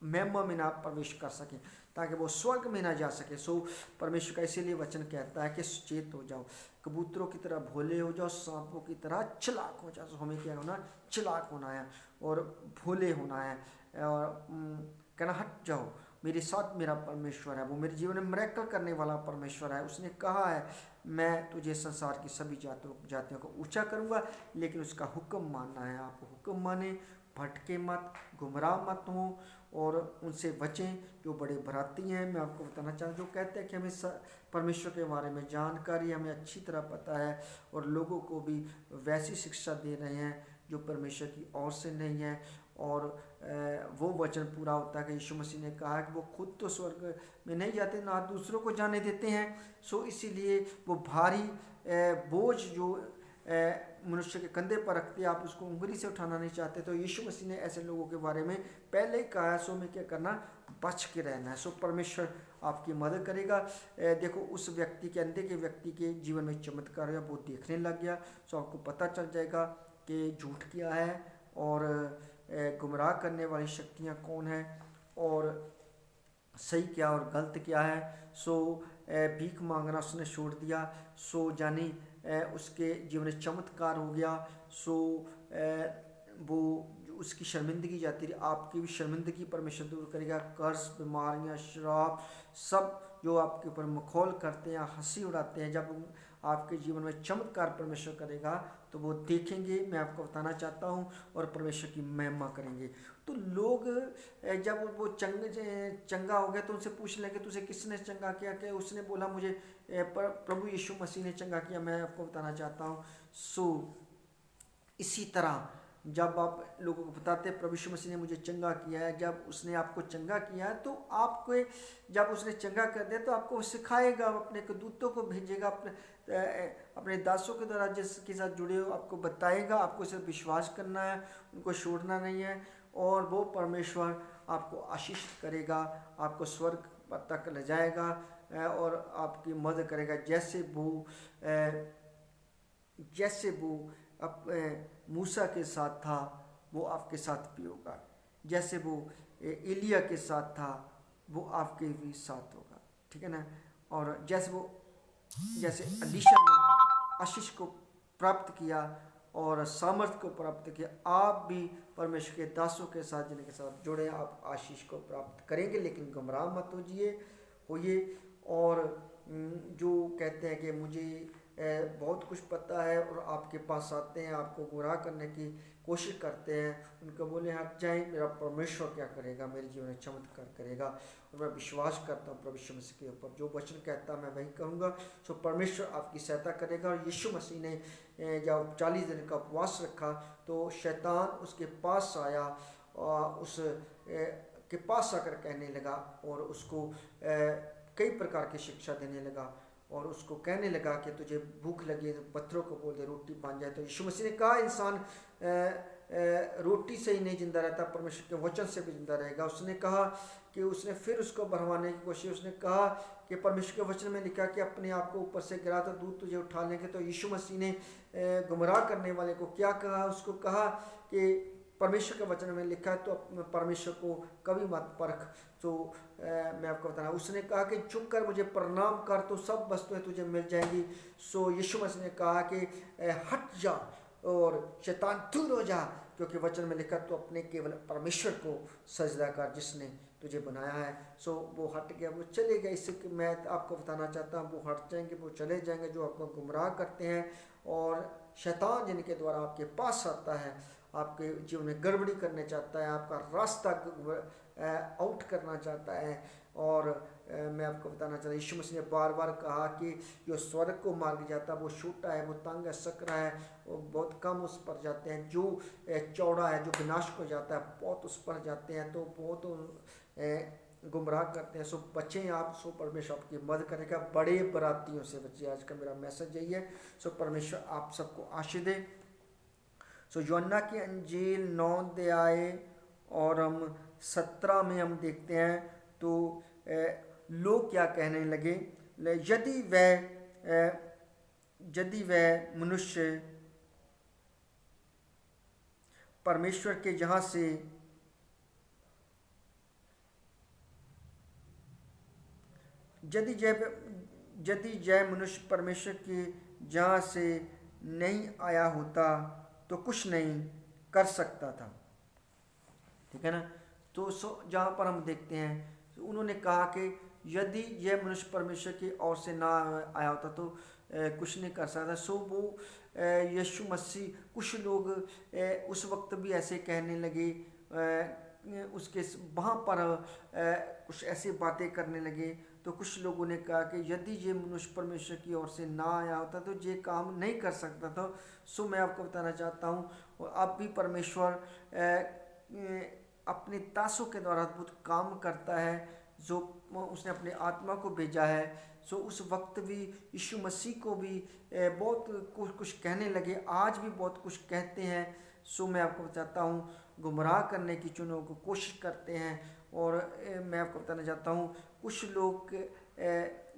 महिमा में ना प्रवेश कर सके, ताकि वो स्वर्ग में ना जा सके। सो परमेश्वर का इसीलिए वचन कहता है कि सचेत हो जाओ, कबूतरों की तरह भोले हो जाओ, सांपों की तरह चालाक हो जाओ। हमें क्या होना, चालाक होना है और भोले होना है और कहना हट जाओ, मेरे साथ मेरा परमेश्वर है, वो मेरे जीवन में मिरेकल करने वाला परमेश्वर है। उसने कहा है मैं तुझे संसार की सभी जातियों को ऊंचा करूंगा, लेकिन उसका हुक्म मानना है। आप हुक्म माने, भटके मत, गुमराह मत हो और उनसे बचें जो बड़े भ्राती हैं। मैं आपको बताना चाहता हूँ, जो कहते हैं कि हमें परमेश्वर के बारे में जानकारी हमें अच्छी तरह पता है और लोगों को भी वैसी शिक्षा दे रहे हैं जो परमेश्वर की ओर से नहीं है। और वो वचन पूरा होता है कि यीशु मसीह ने कहा कि वो खुद तो स्वर्ग में नहीं जाते, ना दूसरों को जाने देते हैं। सो इसीलिए वो भारी बोझ जो मनुष्य के कंधे पर रखते हैं, आप उसको उंगली से उठाना नहीं चाहते। तो यीशु मसीह ने ऐसे लोगों के बारे में पहले ही कहा है। सो में क्या करना, बच के रहना है। सो परमेश्वर आपकी मदद करेगा। देखो उस व्यक्ति के, अंधे के व्यक्ति के जीवन में चमत्कार है, वो देखने लग गया। सो आपको पता चल जाएगा कि झूठ क्या है और गुमराह करने वाली शक्तियाँ कौन हैं और सही क्या और गलत क्या है। सो भीख मांगना उसने छोड़ दिया। सो जानी उसके जीवन में चमत्कार हो गया। सो वो उसकी शर्मिंदगी जाती रही। आपकी भी शर्मिंदगी परमेश्वर दूर करेगा। कर्ज, बीमारियाँ, शराब, सब जो आपके ऊपर मखौल करते हैं, हंसी उड़ाते हैं, जब आपके जीवन में चमत्कार परमेश्वर करेगा, तो वो देखेंगे, मैं आपको बताना चाहता हूँ, और परमेश्वर की महिमा करेंगे। तो लोग जब वो चंगा हो गया तो उनसे पूछ लेंगे तुझे किसने चंगा किया, क्या उसने बोला मुझे प्रभु यीशु मसीह ने चंगा किया। मैं आपको बताना चाहता हूँ, सो इसी तरह जब आप लोगों को बताते हैं प्रभु यीशु मसीह ने मुझे चंगा किया है, जब उसने आपको चंगा किया है तो आपको, जब उसने चंगा कर दिया तो आपको सिखाएगा, अपने दूतों को भेजेगा, अपने दासों के द्वारा जिसके साथ जुड़े हो आपको बताएगा। आपको सिर्फ विश्वास करना है, उनको छोड़ना नहीं है, और वो परमेश्वर आपको आशीष करेगा, आपको स्वर्ग तक ले जाएगा और आपकी मदद करेगा। जैसे वो मूसा के साथ था वो आपके साथ भी होगा, जैसे वो एलिया के साथ था वो आपके भी साथ होगा, ठीक है ना। और जैसे अलीशा ने आशीष को प्राप्त किया और सामर्थ को प्राप्त किया, आप भी परमेश्वर के दासों के साथ जिनके साथ जुड़े आप आशीष को प्राप्त करेंगे। लेकिन गुमराह मत होइए। और जो कहते हैं कि मुझे बहुत कुछ पता है और आपके पास आते हैं, आपको गुमराह करने की कोशिश करते हैं, उनको बोले हट जाएं, मेरा परमेश्वर क्या करेगा, मेरे जीवन में चमत्कार करेगा। और मैं विश्वास करता हूँ प्रभु यीशु मसीह के ऊपर, जो वचन कहता मैं वही कहूँगा। सो परमेश्वर आपकी सहायता करेगा। और यीशु मसीह ने जब 40 दिन का उपवास रखा तो शैतान उसके पास आया, उस के पास आकर कहने लगा और उसको कई प्रकार की शिक्षा देने लगा, और उसको कहने लगा कि तुझे भूख लगी तो पत्थरों को बोल दे रोटी बन जाए। तो यीशु मसीह ने कहा इंसान रोटी से ही नहीं जिंदा रहता, परमेश्वर के वचन से भी जिंदा रहेगा। उसने कहा कि उसने फिर उसको बढ़वाने की कोशिश, उसने कहा कि परमेश्वर के वचन में लिखा कि अपने आप को ऊपर से गिरा तो दूध तुझे उठा लेंगे। तो यीशु मसीह ने गुमराह करने वाले को क्या कहा, उसको कहा कि परमेश्वर के वचन में लिखा है तो परमेश्वर को कभी मत परख। तो मैं आपको बता रहा हूँ, उसने कहा कि चुप कर मुझे प्रणाम कर तो सब वस्तुएं तुझे मिल जाएंगी। सो यीशु मसीह ने कहा कि हट जा और शैतान दूर हो जा, क्योंकि वचन में लिखा तो अपने केवल परमेश्वर को सजदा कर जिसने तुझे बनाया है। सो वो हट गया, वो चले गए। इससे मैं आपको बताना चाहता हूँ, वो हट जाएंगे, वो चले जाएंगे जो आपको गुमराह करते हैं। और शैतान जिनके द्वारा आपके पास आता है, आपके जीवन में गड़बड़ी करने चाहता है, आपका रास्ता आउट करना चाहता है। और मैं आपको बताना चाहता हूँ, यीशु मसीह ने बार बार कहा कि जो स्वर्ग को मार्ग जाता है वो छोटा है, वो तंग है, सकरा है, वो बहुत कम उस पर जाते हैं। जो चौड़ा है, जो विनाश को जाता है, बहुत उस पर जाते हैं, तो बहुत गुमराह करते हैं। सो बचें आप, सो परमेश्वर आपकी मदद करेगा। बड़े बरातियों से बचिए, आज का मेरा मैसेज यही है। सो परमेश्वर आप सबको आशीष दे। सो यूहन्ना की अंजील 9 अध्याय और हम 17 में हम देखते हैं तो लोग क्या कहने लगे, यदि वह मनुष्य परमेश्वर के जहाँ से यदि जय मनुष्य परमेश्वर के जहाँ से नहीं आया होता तो कुछ नहीं कर सकता था, ठीक है ना। तो जहाँ पर हम देखते हैं तो उन्होंने कहा कि यदि यह मनुष्य परमेश्वर की ओर से ना आया होता तो कुछ नहीं कर सकता। सो वो यीशु मसीह, कुछ लोग उस वक्त भी ऐसे कहने लगे, उसके वहाँ पर कुछ ऐसी बातें करने लगे। तो कुछ लोगों ने कहा कि यदि ये मनुष्य परमेश्वर की ओर से ना आया होता तो ये काम नहीं कर सकता था। सो मैं आपको बताना चाहता हूँ, और अब भी परमेश्वर अपने दासों के द्वारा अद्भुत काम करता है, जो उसने अपने आत्मा को भेजा है। सो उस वक्त भी यीशु मसीह को भी बहुत कुछ कहने लगे, आज भी बहुत कुछ कहते हैं। सो मैं आपको बताता हूँ, गुमराह करने की चुनों को कोशिश करते हैं। और मैं आपको बताना चाहता हूँ, कुछ लोग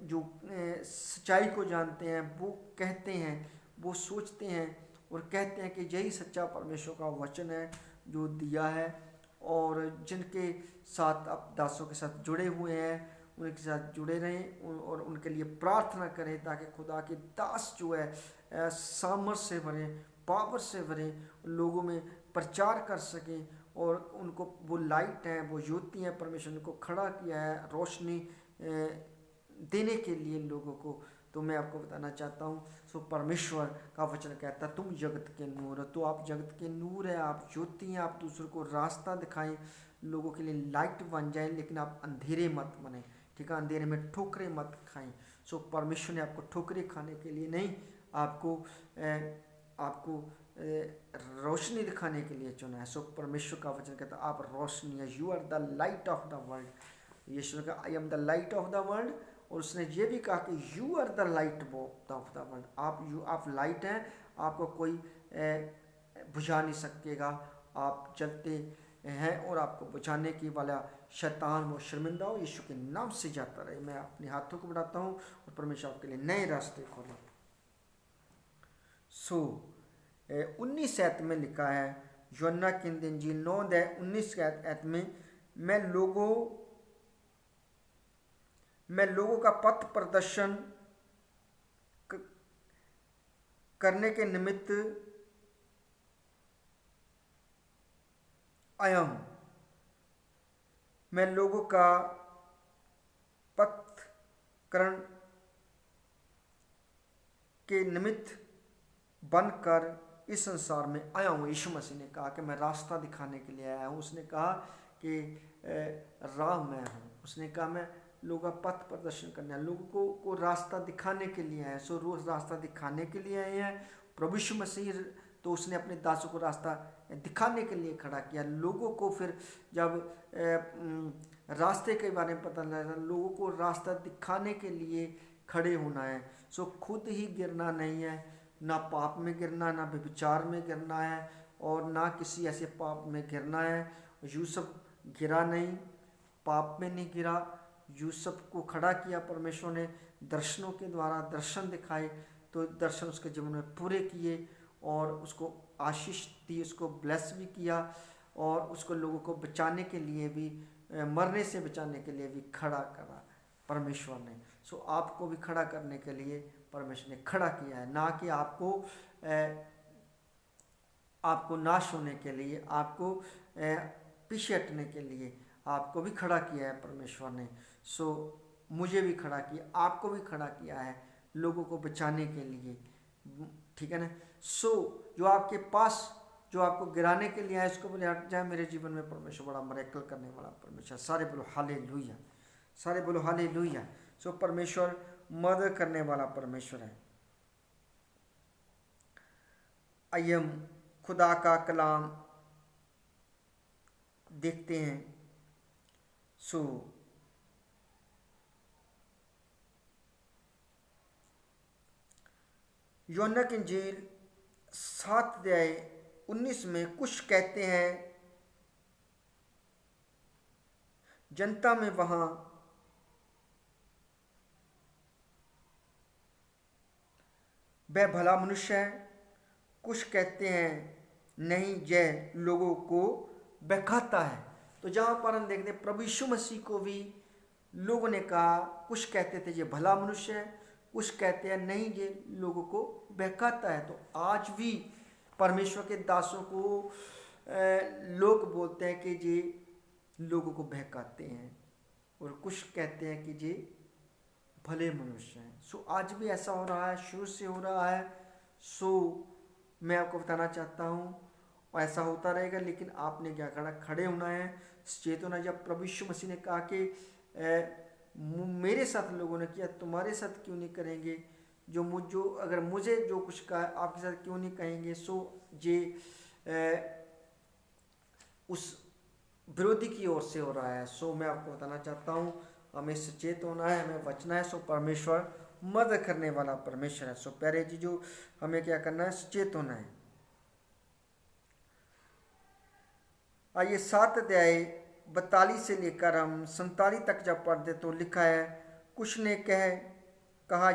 जो सच्चाई को जानते हैं वो कहते हैं, वो सोचते हैं और कहते हैं कि यही सच्चा परमेश्वर का वचन है जो दिया है। और जिनके साथ आप दासों के साथ जुड़े हुए हैं उनके साथ जुड़े रहें और उनके लिए प्रार्थना करें, ताकि खुदा के दास जो है सामर्थ से भरे, पावर से भरे, लोगों में प्रचार कर सकें। और उनको वो लाइट है, वो ज्योति है, परमेश्वर ने को खड़ा किया है रोशनी देने के लिए लोगों को। तो मैं आपको बताना चाहता हूँ, सो परमेश्वर का वचन कहता है तुम जगत के नूर हो। तो आप जगत के नूर है, आप ज्योति हैं, आप दूसरों को रास्ता दिखाएं, लोगों के लिए लाइट बन जाए, लेकिन आप अंधेरे मत बने, ठीक है, अंधेरे में ठोकरे मत खाएं। सो परमेश्वर ने आपको ठोकरे खाने के लिए नहीं, आपको रोशनी दिखाने के लिए चुना है। सो परमेश्वर का वचन कहता है आप रोशनी है, you are the light of the world. Yeshu ने कहा I am the light of the world, और उसने ये भी कहा कि you are the light of the world. आप लाइट हैं, आपको कोई बुझा नहीं सकेगा, आप जलते हैं, और आपको बुझाने की वाला शैतान वो शर्मिंदा हो, यीशु के नाम से जाता रहे। मैं अपने हाथों को बढ़ाता हूँ और परमेश्वर आपके लिए नए रास्ते खोले। सो 19 आयत में लिखा है, यूहन्ना की इंजील 9:19 आयत में, मैं लोगों का पथ प्रदर्शन करने के निमित्त आया हूं। मैं लोगों का पथकरण के निमित्त बनकर इस संसार में आया हूँ। यीशु मसीह ने कहा कि मैं रास्ता दिखाने के लिए आया हूँ। उसने कहा कि राह मैं हूँ। उसने कहा मैं लोगों का पथ प्रदर्शन करना है, लोगों को रास्ता दिखाने के लिए आए हैं। सो रोज रास्ता दिखाने के लिए आए हैं प्रभु यीशु मसीह। तो उसने अपने दासों को रास्ता दिखाने के लिए खड़ा किया। लोगों को फिर जब रास्ते के बारे में पता लगा, लोगों को रास्ता दिखाने के लिए खड़े होना है। सो खुद ही गिरना नहीं है, ना पाप में गिरना, ना व्यभिचार में गिरना है, और ना किसी ऐसे पाप में गिरना है। यूसुफ गिरा नहीं, पाप में नहीं गिरा। यूसुफ को खड़ा किया परमेश्वर ने, दर्शनों के द्वारा दर्शन दिखाए, तो दर्शन उसके जीवन में पूरे किए, और उसको आशीष दी, उसको ब्लेस भी किया, और उसको लोगों को बचाने के लिए भी, मरने से बचाने के लिए भी खड़ा करा परमेश्वर ने। सो आपको भी खड़ा करने के लिए परमेश्वर ने खड़ा किया है, ना कि आपको नाश होने के लिए, आपको पीछे हटने के लिए। आपको भी खड़ा किया है परमेश्वर ने। सो मुझे भी खड़ा किया, आपको भी खड़ा किया है लोगों को बचाने के लिए, ठीक है ना। सो जो आपके पास, जो आपको गिराने के लिए आए, उसको बोले हट जाए। मेरे जीवन में परमेश्वर बड़ा मिरेकल करने वाला परमेश्वर। सारे बोलो हालेलुया, सारे बोलो हालेलुया। सो परमेश्वर मदद करने वाला परमेश्वर है। आइए हम खुदा का कलाम देखते हैं। सो यूहन्ना की इंजील 7:19 में कुछ कहते हैं, जनता में वहां वह भला मनुष्य है। कुछ कहते हैं नहीं, यह लोगों को बहकाता है। तो जहां पर हम देखते हैं प्रभु यीशु मसीह को भी लोगों ने कहा, कुछ कहते थे ये भला मनुष्य है, कुछ कहते हैं नहीं ये लोगों को बहकाता है। तो आज भी परमेश्वर के दासों को लोग बोलते हैं कि ये लोगों को बहकाते हैं, और कुछ कहते हैं कि ये भले मनुष्य हैं। सो आज भी ऐसा हो रहा है, शुरू से हो रहा है। सो मैं आपको बताना चाहता हूँ और ऐसा होता रहेगा, लेकिन आपने क्या करना, खड़े होना है, सचेत होना। जब प्रभु यीशु मसीह ने कहा कि मेरे साथ लोगों ने किया, तुम्हारे साथ क्यों नहीं करेंगे, जो अगर मुझे जो कुछ कहा आपके साथ क्यों नहीं कहेंगे। सो ये उस विरोधी की ओर से हो रहा है। सो मैं आपको बताना चाहता हूँ हमें सचेत होना है, हमें बचना है। सो परमेश्वर मदद करने वाला परमेश्वर है। सो प्यारे जी, जो हमें क्या करना है, सचेत होना है। आइए 7 अध्याय 42 से लेकर हम 47 तक जब पढ़ते तो लिखा है, कुछ ने कहा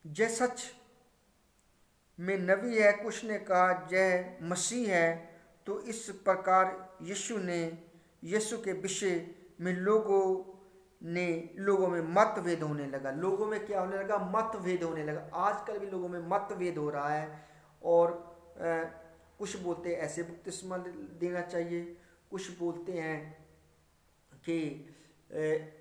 यह सच में नबी है। कुछ ने कहा यह मसीह है। तो इस प्रकार यीशु के विषय में लोगों में मतभेद होने लगा। लोगों में क्या होने लगा, मतभेद होने लगा। आजकल भी लोगों में मतभेद हो रहा है, और कुछ बोलते हैं ऐसे बपतिस्मा देना चाहिए, कुछ बोलते हैं कि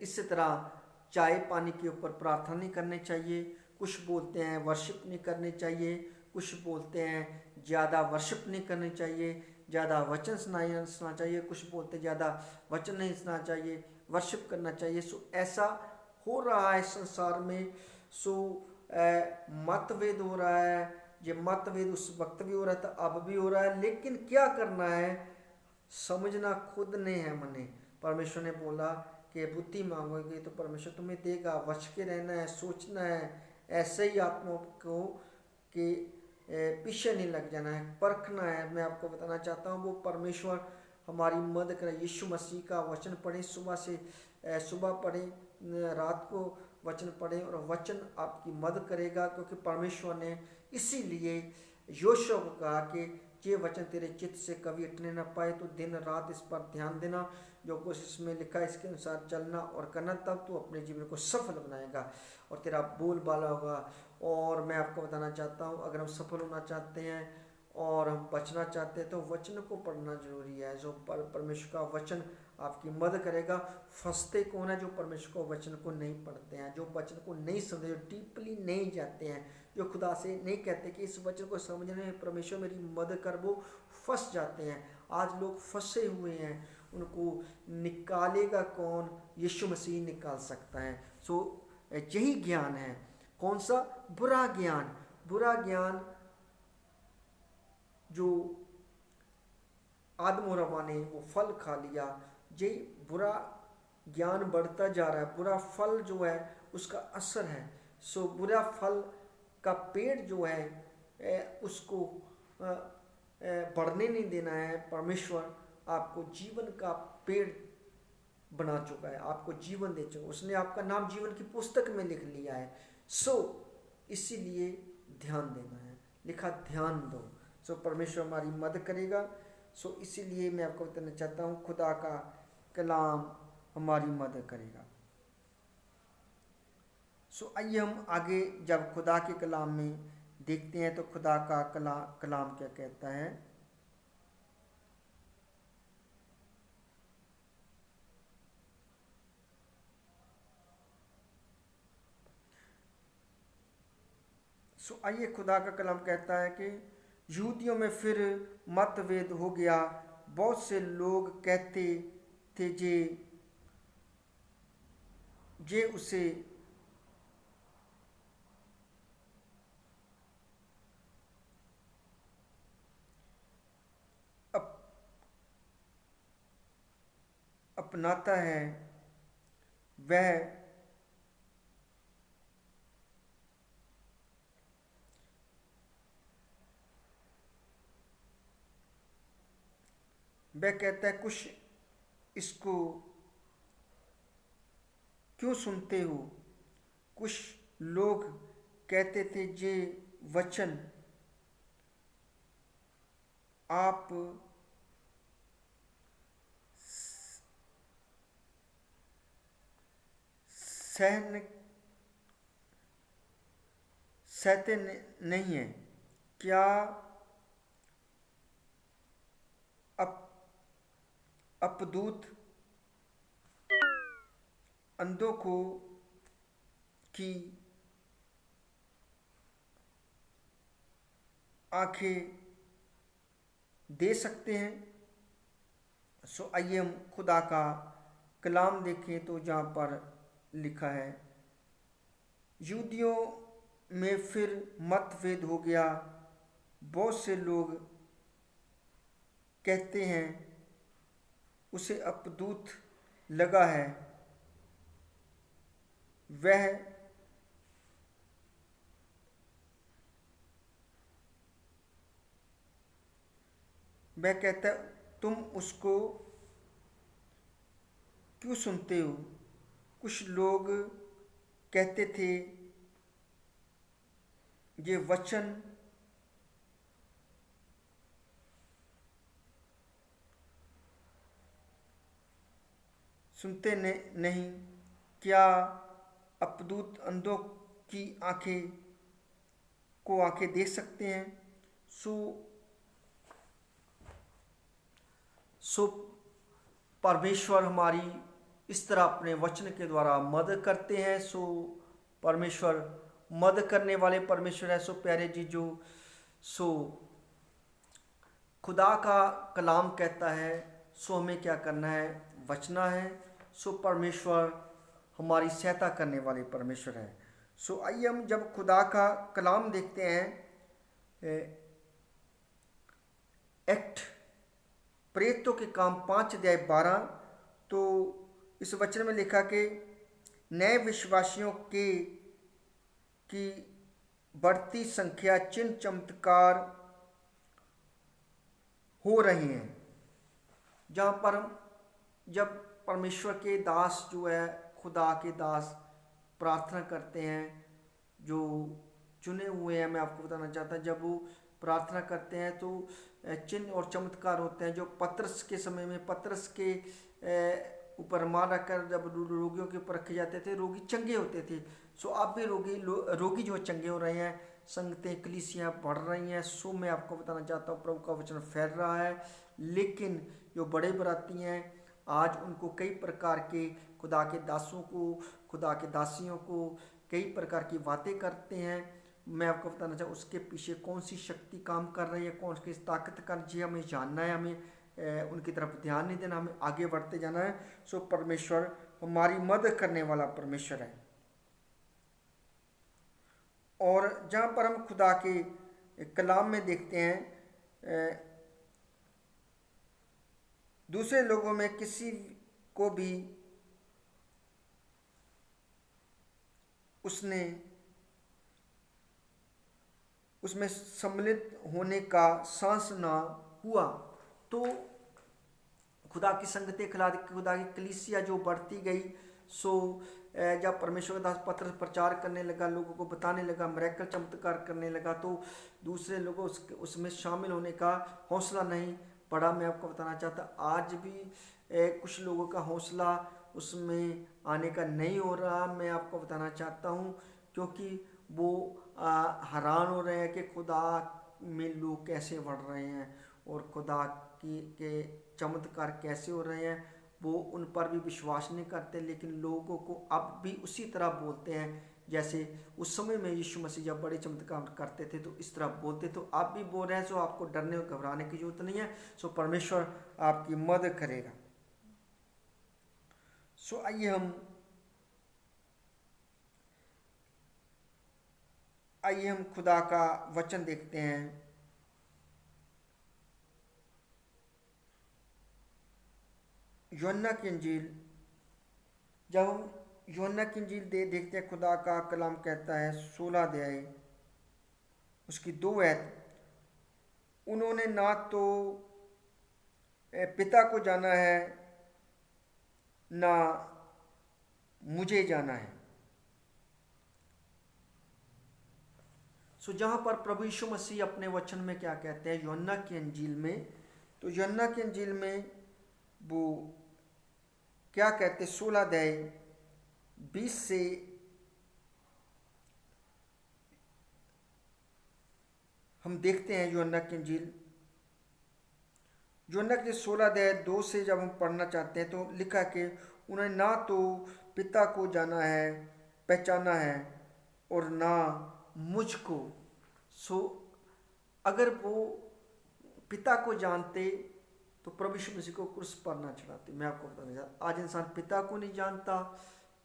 इस तरह चाय पानी के ऊपर प्रार्थना नहीं करनी चाहिए, कुछ बोलते हैं वर्शिप नहीं करनी चाहिए, कुछ बोलते हैं ज़्यादा वर्शिप नहीं करनी चाहिए, ज़्यादा वचन सुना चाहिए, कुछ बोलते हैं ज़्यादा वचन नहीं सुना चाहिए, वर्शिप करना चाहिए। सो ऐसा हो रहा है संसार में। सो मतभेद हो रहा है। ये मतभेद उस वक्त भी हो रहा था, अब भी हो रहा है, लेकिन क्या करना है समझना खुद ने है मने। परमेश्वर ने बोला कि बुद्धि मांगोगे तो परमेश्वर तुम्हें देगा, बच के रहना है, सोचना है ऐसे ही आत्मा को कि पीछे नहीं लग जाना है, परखना है। मैं आपको बताना चाहता हूँ वो परमेश्वर हमारी मदद करे। यीशु मसीह का वचन पढ़ें, सुबह पढ़ें, रात को वचन पढ़ें, और वचन आपकी मदद करेगा, क्योंकि परमेश्वर ने इसीलिए योशुआ को कहा कि ये वचन तेरे चित्त से कभी हटने न पाए, तो दिन रात इस पर ध्यान देना, जो कुछ इसमें लिखा है इसके अनुसार चलना और करना, तब तू अपने जीवन को सफल बनाएगा और तेरा बोलबाला होगा। और मैं आपको बताना चाहता हूँ, अगर हम सफल होना चाहते हैं और हम बचना चाहते हैं तो वचन को पढ़ना जरूरी है। जो परमेश्वर का वचन आपकी मदद करेगा। फंसते कौन है? जो परमेश्वर को वचन को नहीं पढ़ते हैं, जो वचन को नहीं समझते, जो डीपली नहीं जाते हैं, जो खुदा से नहीं कहते कि इस वचन को समझने में परमेश्वर मेरी मदद कर, वो फंस जाते हैं। आज लोग फंसे हुए हैं, उनको निकालेगा कौन? यीशु मसीह निकाल सकता है। सो यही ज्ञान है। कौन सा? बुरा ज्ञान। बुरा ज्ञान जो आदम और हव्वा ने वो फल खा लिया, ये बुरा ज्ञान बढ़ता जा रहा है। बुरा फल जो है उसका असर है। सो बुरा फल का पेड़ जो है उसको बढ़ने नहीं देना है। परमेश्वर आपको जीवन का पेड़ बना चुका है, आपको जीवन दे चुका है, उसने आपका नाम जीवन की पुस्तक में लिख लिया है। सो इसीलिए ध्यान देना है, लिखा ध्यान दो। सो परमेश्वर हमारी मदद करेगा। सो इसीलिए मैं आपको बताना चाहता हूँ खुदा का कलाम हमारी मदद करेगा। सो आइए हम आगे जब खुदा के कलाम में देखते हैं तो खुदा का कलाम क्या कहता है। सो आइए खुदा का कलाम कहता है कि यहूदियों में फिर मतभेद हो गया। बहुत से लोग कहते थे जे उसे अपनाता है वह कहता है कुछ इसको क्यों सुनते हो। कुछ लोग कहते थे जे वचन आप सहते नहीं है, क्या अपदूत अंधों को की आंखें दे सकते हैं। सो आइए हम खुदा का कलाम देखें तो जहाँ पर लिखा है यहूदियों में फिर मतभेद हो गया। बहुत से लोग कहते हैं उसे अपदूत लगा है। वह कहता है तुम उसको क्यों सुनते हो। कुछ लोग कहते थे ये वचन सुनते नहीं, क्या अपदूत अंधों की आंखें देख सकते हैं। सो सो परमेश्वर हमारी इस तरह अपने वचन के द्वारा मदद करते हैं। सो परमेश्वर मदद करने वाले परमेश्वर है। सो प्यारे जीजो, सो खुदा का कलाम कहता है सो हमें क्या करना है, बचना है। सो परमेश्वर हमारी सहायता करने वाले परमेश्वर है। सो आइए हम जब खुदा का कलाम देखते हैं, एक्ट प्रेरितों के काम 5 अध्याय 12, तो इस वचन में लिखा कि नए विश्वासियों के की बढ़ती संख्या, चिन्ह चमत्कार हो रही हैं। जहाँ पर जब परमेश्वर के दास जो है, खुदा के दास प्रार्थना करते हैं, जो चुने हुए हैं, मैं आपको बताना चाहता, जब वो प्रार्थना करते हैं तो चिन्ह और चमत्कार होते हैं। जो पतरस के समय में पतरस के ऊपर मार रखकर जब रोगियों के ऊपर रखे जाते थे, रोगी चंगे होते थे। सो आप भी रोगी जो चंगे हो रहे हैं, संगतें कलीसियाँ बढ़ रही हैं। सो मैं आपको बताना चाहता हूँ प्रभु का वचन फैल रहा है। लेकिन जो बड़े बराती हैं, आज उनको कई प्रकार के खुदा के दासों को, खुदा के दासियों को कई प्रकार की बातें करते हैं। मैं आपको बताना चाहूँ उसके पीछे कौन सी शक्ति काम कर रही है, कौन सी ताकत कर रही है, हमें जानना है। हमें उनकी तरफ ध्यान नहीं देना, हमें आगे बढ़ते जाना है। सो परमेश्वर हमारी मदद करने वाला परमेश्वर है। और जहाँ पर हम खुदा के कलाम में देखते हैं, दूसरे लोगों में किसी को भी उसमें सम्मिलित होने का सांस ना हुआ, तो खुदा की संगति, खुदा की कलीसिया जो बढ़ती गई। सो जब परमेश्वर का दास पत्र प्रचार करने लगा, लोगों को बताने लगा, मिरेकल चमत्कार करने लगा, तो दूसरे लोगों उसमें शामिल होने का हौसला नहीं बढ़ा। मैं आपको बताना चाहता, आज भी कुछ लोगों का हौसला उसमें आने का नहीं हो रहा। मैं आपको बताना चाहता हूँ, क्योंकि वो हैरान हो रहे हैं कि खुदा में लोग कैसे बढ़ रहे हैं और खुदा के चमत्कार कैसे हो रहे हैं। वो उन पर भी विश्वास नहीं करते, लेकिन लोगों को अब भी उसी तरह बोलते हैं जैसे उस समय में यीशु मसीह जब बड़े चमत्कार करते थे तो इस तरह बोलते। तो आप भी बोल रहे हैं, सो आपको डरने और घबराने की जरूरत नहीं है। सो परमेश्वर आपकी मदद करेगा। सो आइए हम खुदा का वचन देखते हैं। यूहन्ना की इंजील, जब हम यूहन्ना की इंजील देखते हैं, खुदा का कलाम कहता है 16 अध्याय उसकी 2 आयत, उन्होंने ना तो पिता को जाना है ना मुझे जाना है। सो जहाँ पर प्रभु यीशु मसीह अपने वचन में क्या कहते हैं यूहन्ना की इंजील में, तो यूहन्ना की इंजील में वो क्या कहते, 16 अध्याय 20 से हम देखते हैं। यूहन्ना की इंजील 16 अध्याय 2 से जब हम पढ़ना चाहते हैं, तो लिखा कि उन्हें ना तो पिता को जाना है, पहचाना है, और ना मुझको। सो अगर वो पिता को जानते तो प्रभु यीशु मसीह को क्रूस पर ना चढ़ाते। मैं आपको बताना चाहता, आज इंसान पिता को नहीं जानता,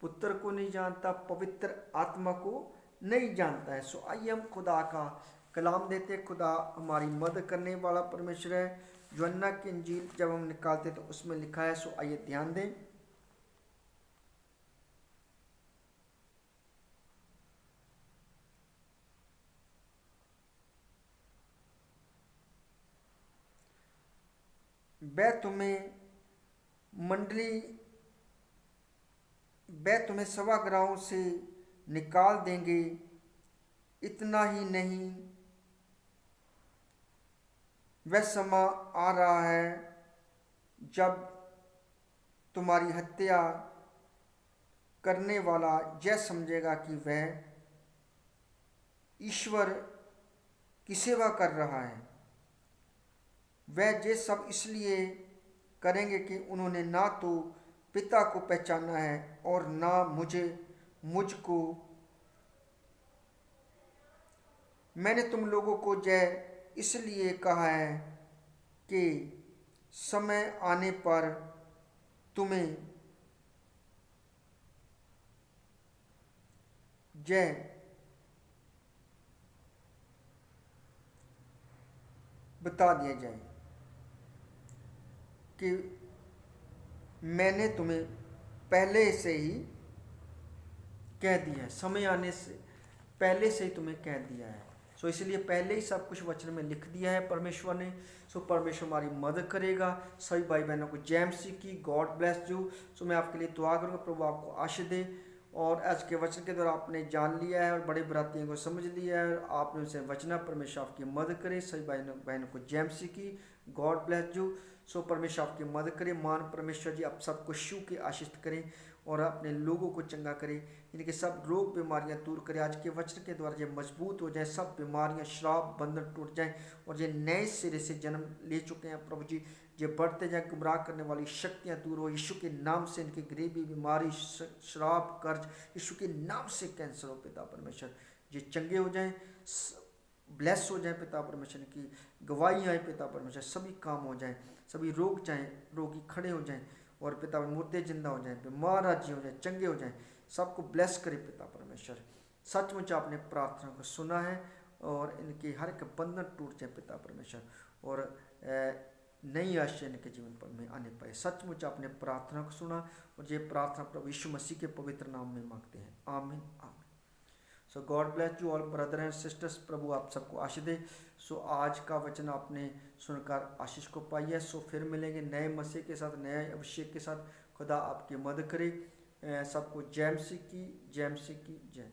पुत्र को नहीं जानता, पवित्र आत्मा को नहीं जानता है। सो आइए हम खुदा का कलाम देते हैं। खुदा हमारी मदद करने वाला परमेश्वर है। यूहन्ना की इंजील जब हम निकालते तो उसमें लिखा है, सो आइए ध्यान दें। वह तुम्हें सभागृहों से निकाल देंगे। इतना ही नहीं, वह समय आ रहा है जब तुम्हारी हत्या करने वाला यह समझेगा कि वह ईश्वर की सेवा कर रहा है। वह ये सब इसलिए करेंगे कि उन्होंने ना तो पिता को पहचाना है और ना मुझको। मैंने तुम लोगों को जय इसलिए कहा है कि समय आने पर तुम्हें जय बता दिया जाए कि मैंने तुम्हें पहले से ही कह दिया है, समय आने से पहले से ही तुम्हें कह दिया है। सो इसलिए पहले ही सब कुछ वचन में लिख दिया है परमेश्वर ने। सो परमेश्वर हमारी मदद करेगा। सभी भाई बहनों को जय मसीह की, गॉड ब्लेस यू। सो मैं आपके लिए दुआ करूँगा, प्रभु आपको आशीष दे। और आज के वचन के द्वारा आपने जान लिया है और बड़े बरातियों को समझ लिया है, आपने उनसे वचना। परमेश्वर आपकी मदद करे। सभी भाई बहनों को जय मसीह की, गॉड ब्लेस यू। सो परमेश्वर आपकी मदद करे। मान परमेश्वर जी आप सबको शिव के आशीष करें और अपने लोगों को चंगा करे, इनके सब रोग बीमारियां दूर करे। आज के वचन के द्वारा ये मजबूत हो जाए, सब बीमारियां श्राप बंधन टूट जाएं और ये नए सिरे से जन्म ले चुके हैं प्रभु जी। ये बढ़ते जाए, गुमराह करने वाली शक्तियां दूर हो यीशु के नाम से। इनकी गरीबी, बीमारी, श्राप, कर्ज यीशु के नाम से कैंसर हो पिता परमेश्वर, ये चंगे हो जाएं, ब्लेस हो जाए पिता परमेश्वर की गवाही आए पिता परमेश्वर, सभी काम हो जाए, सभी रोग जाएं, रोगी खड़े हो जाएं और पिता मुर्दे जिंदा हो जाएं, बीमार राज्य हो जाए, चंगे हो जाएं, सबको ब्लेस करे पिता परमेश्वर। सचमुच आपने प्रार्थना को सुना है और इनके हर एक बंधन टूट जाए पिता परमेश्वर और नई आशा इनके जीवन पर में आने पाए। सचमुच आपने प्रार्थना को सुना और ये प्रार्थना प्रभु यीशु मसीह के पवित्र नाम में मांगते हैं, आमीन आमीन। So God bless you all brother and sisters, प्रभु आप सबको आशीष दे। सो आज का वचन आपने सुनकर आशीष को पाई है। सो फिर मिलेंगे नए मसीह के साथ, नए अभिषेक के साथ। खुदा आपकी मदद करे। सबको जय मसीह की, जय मसीह की जय।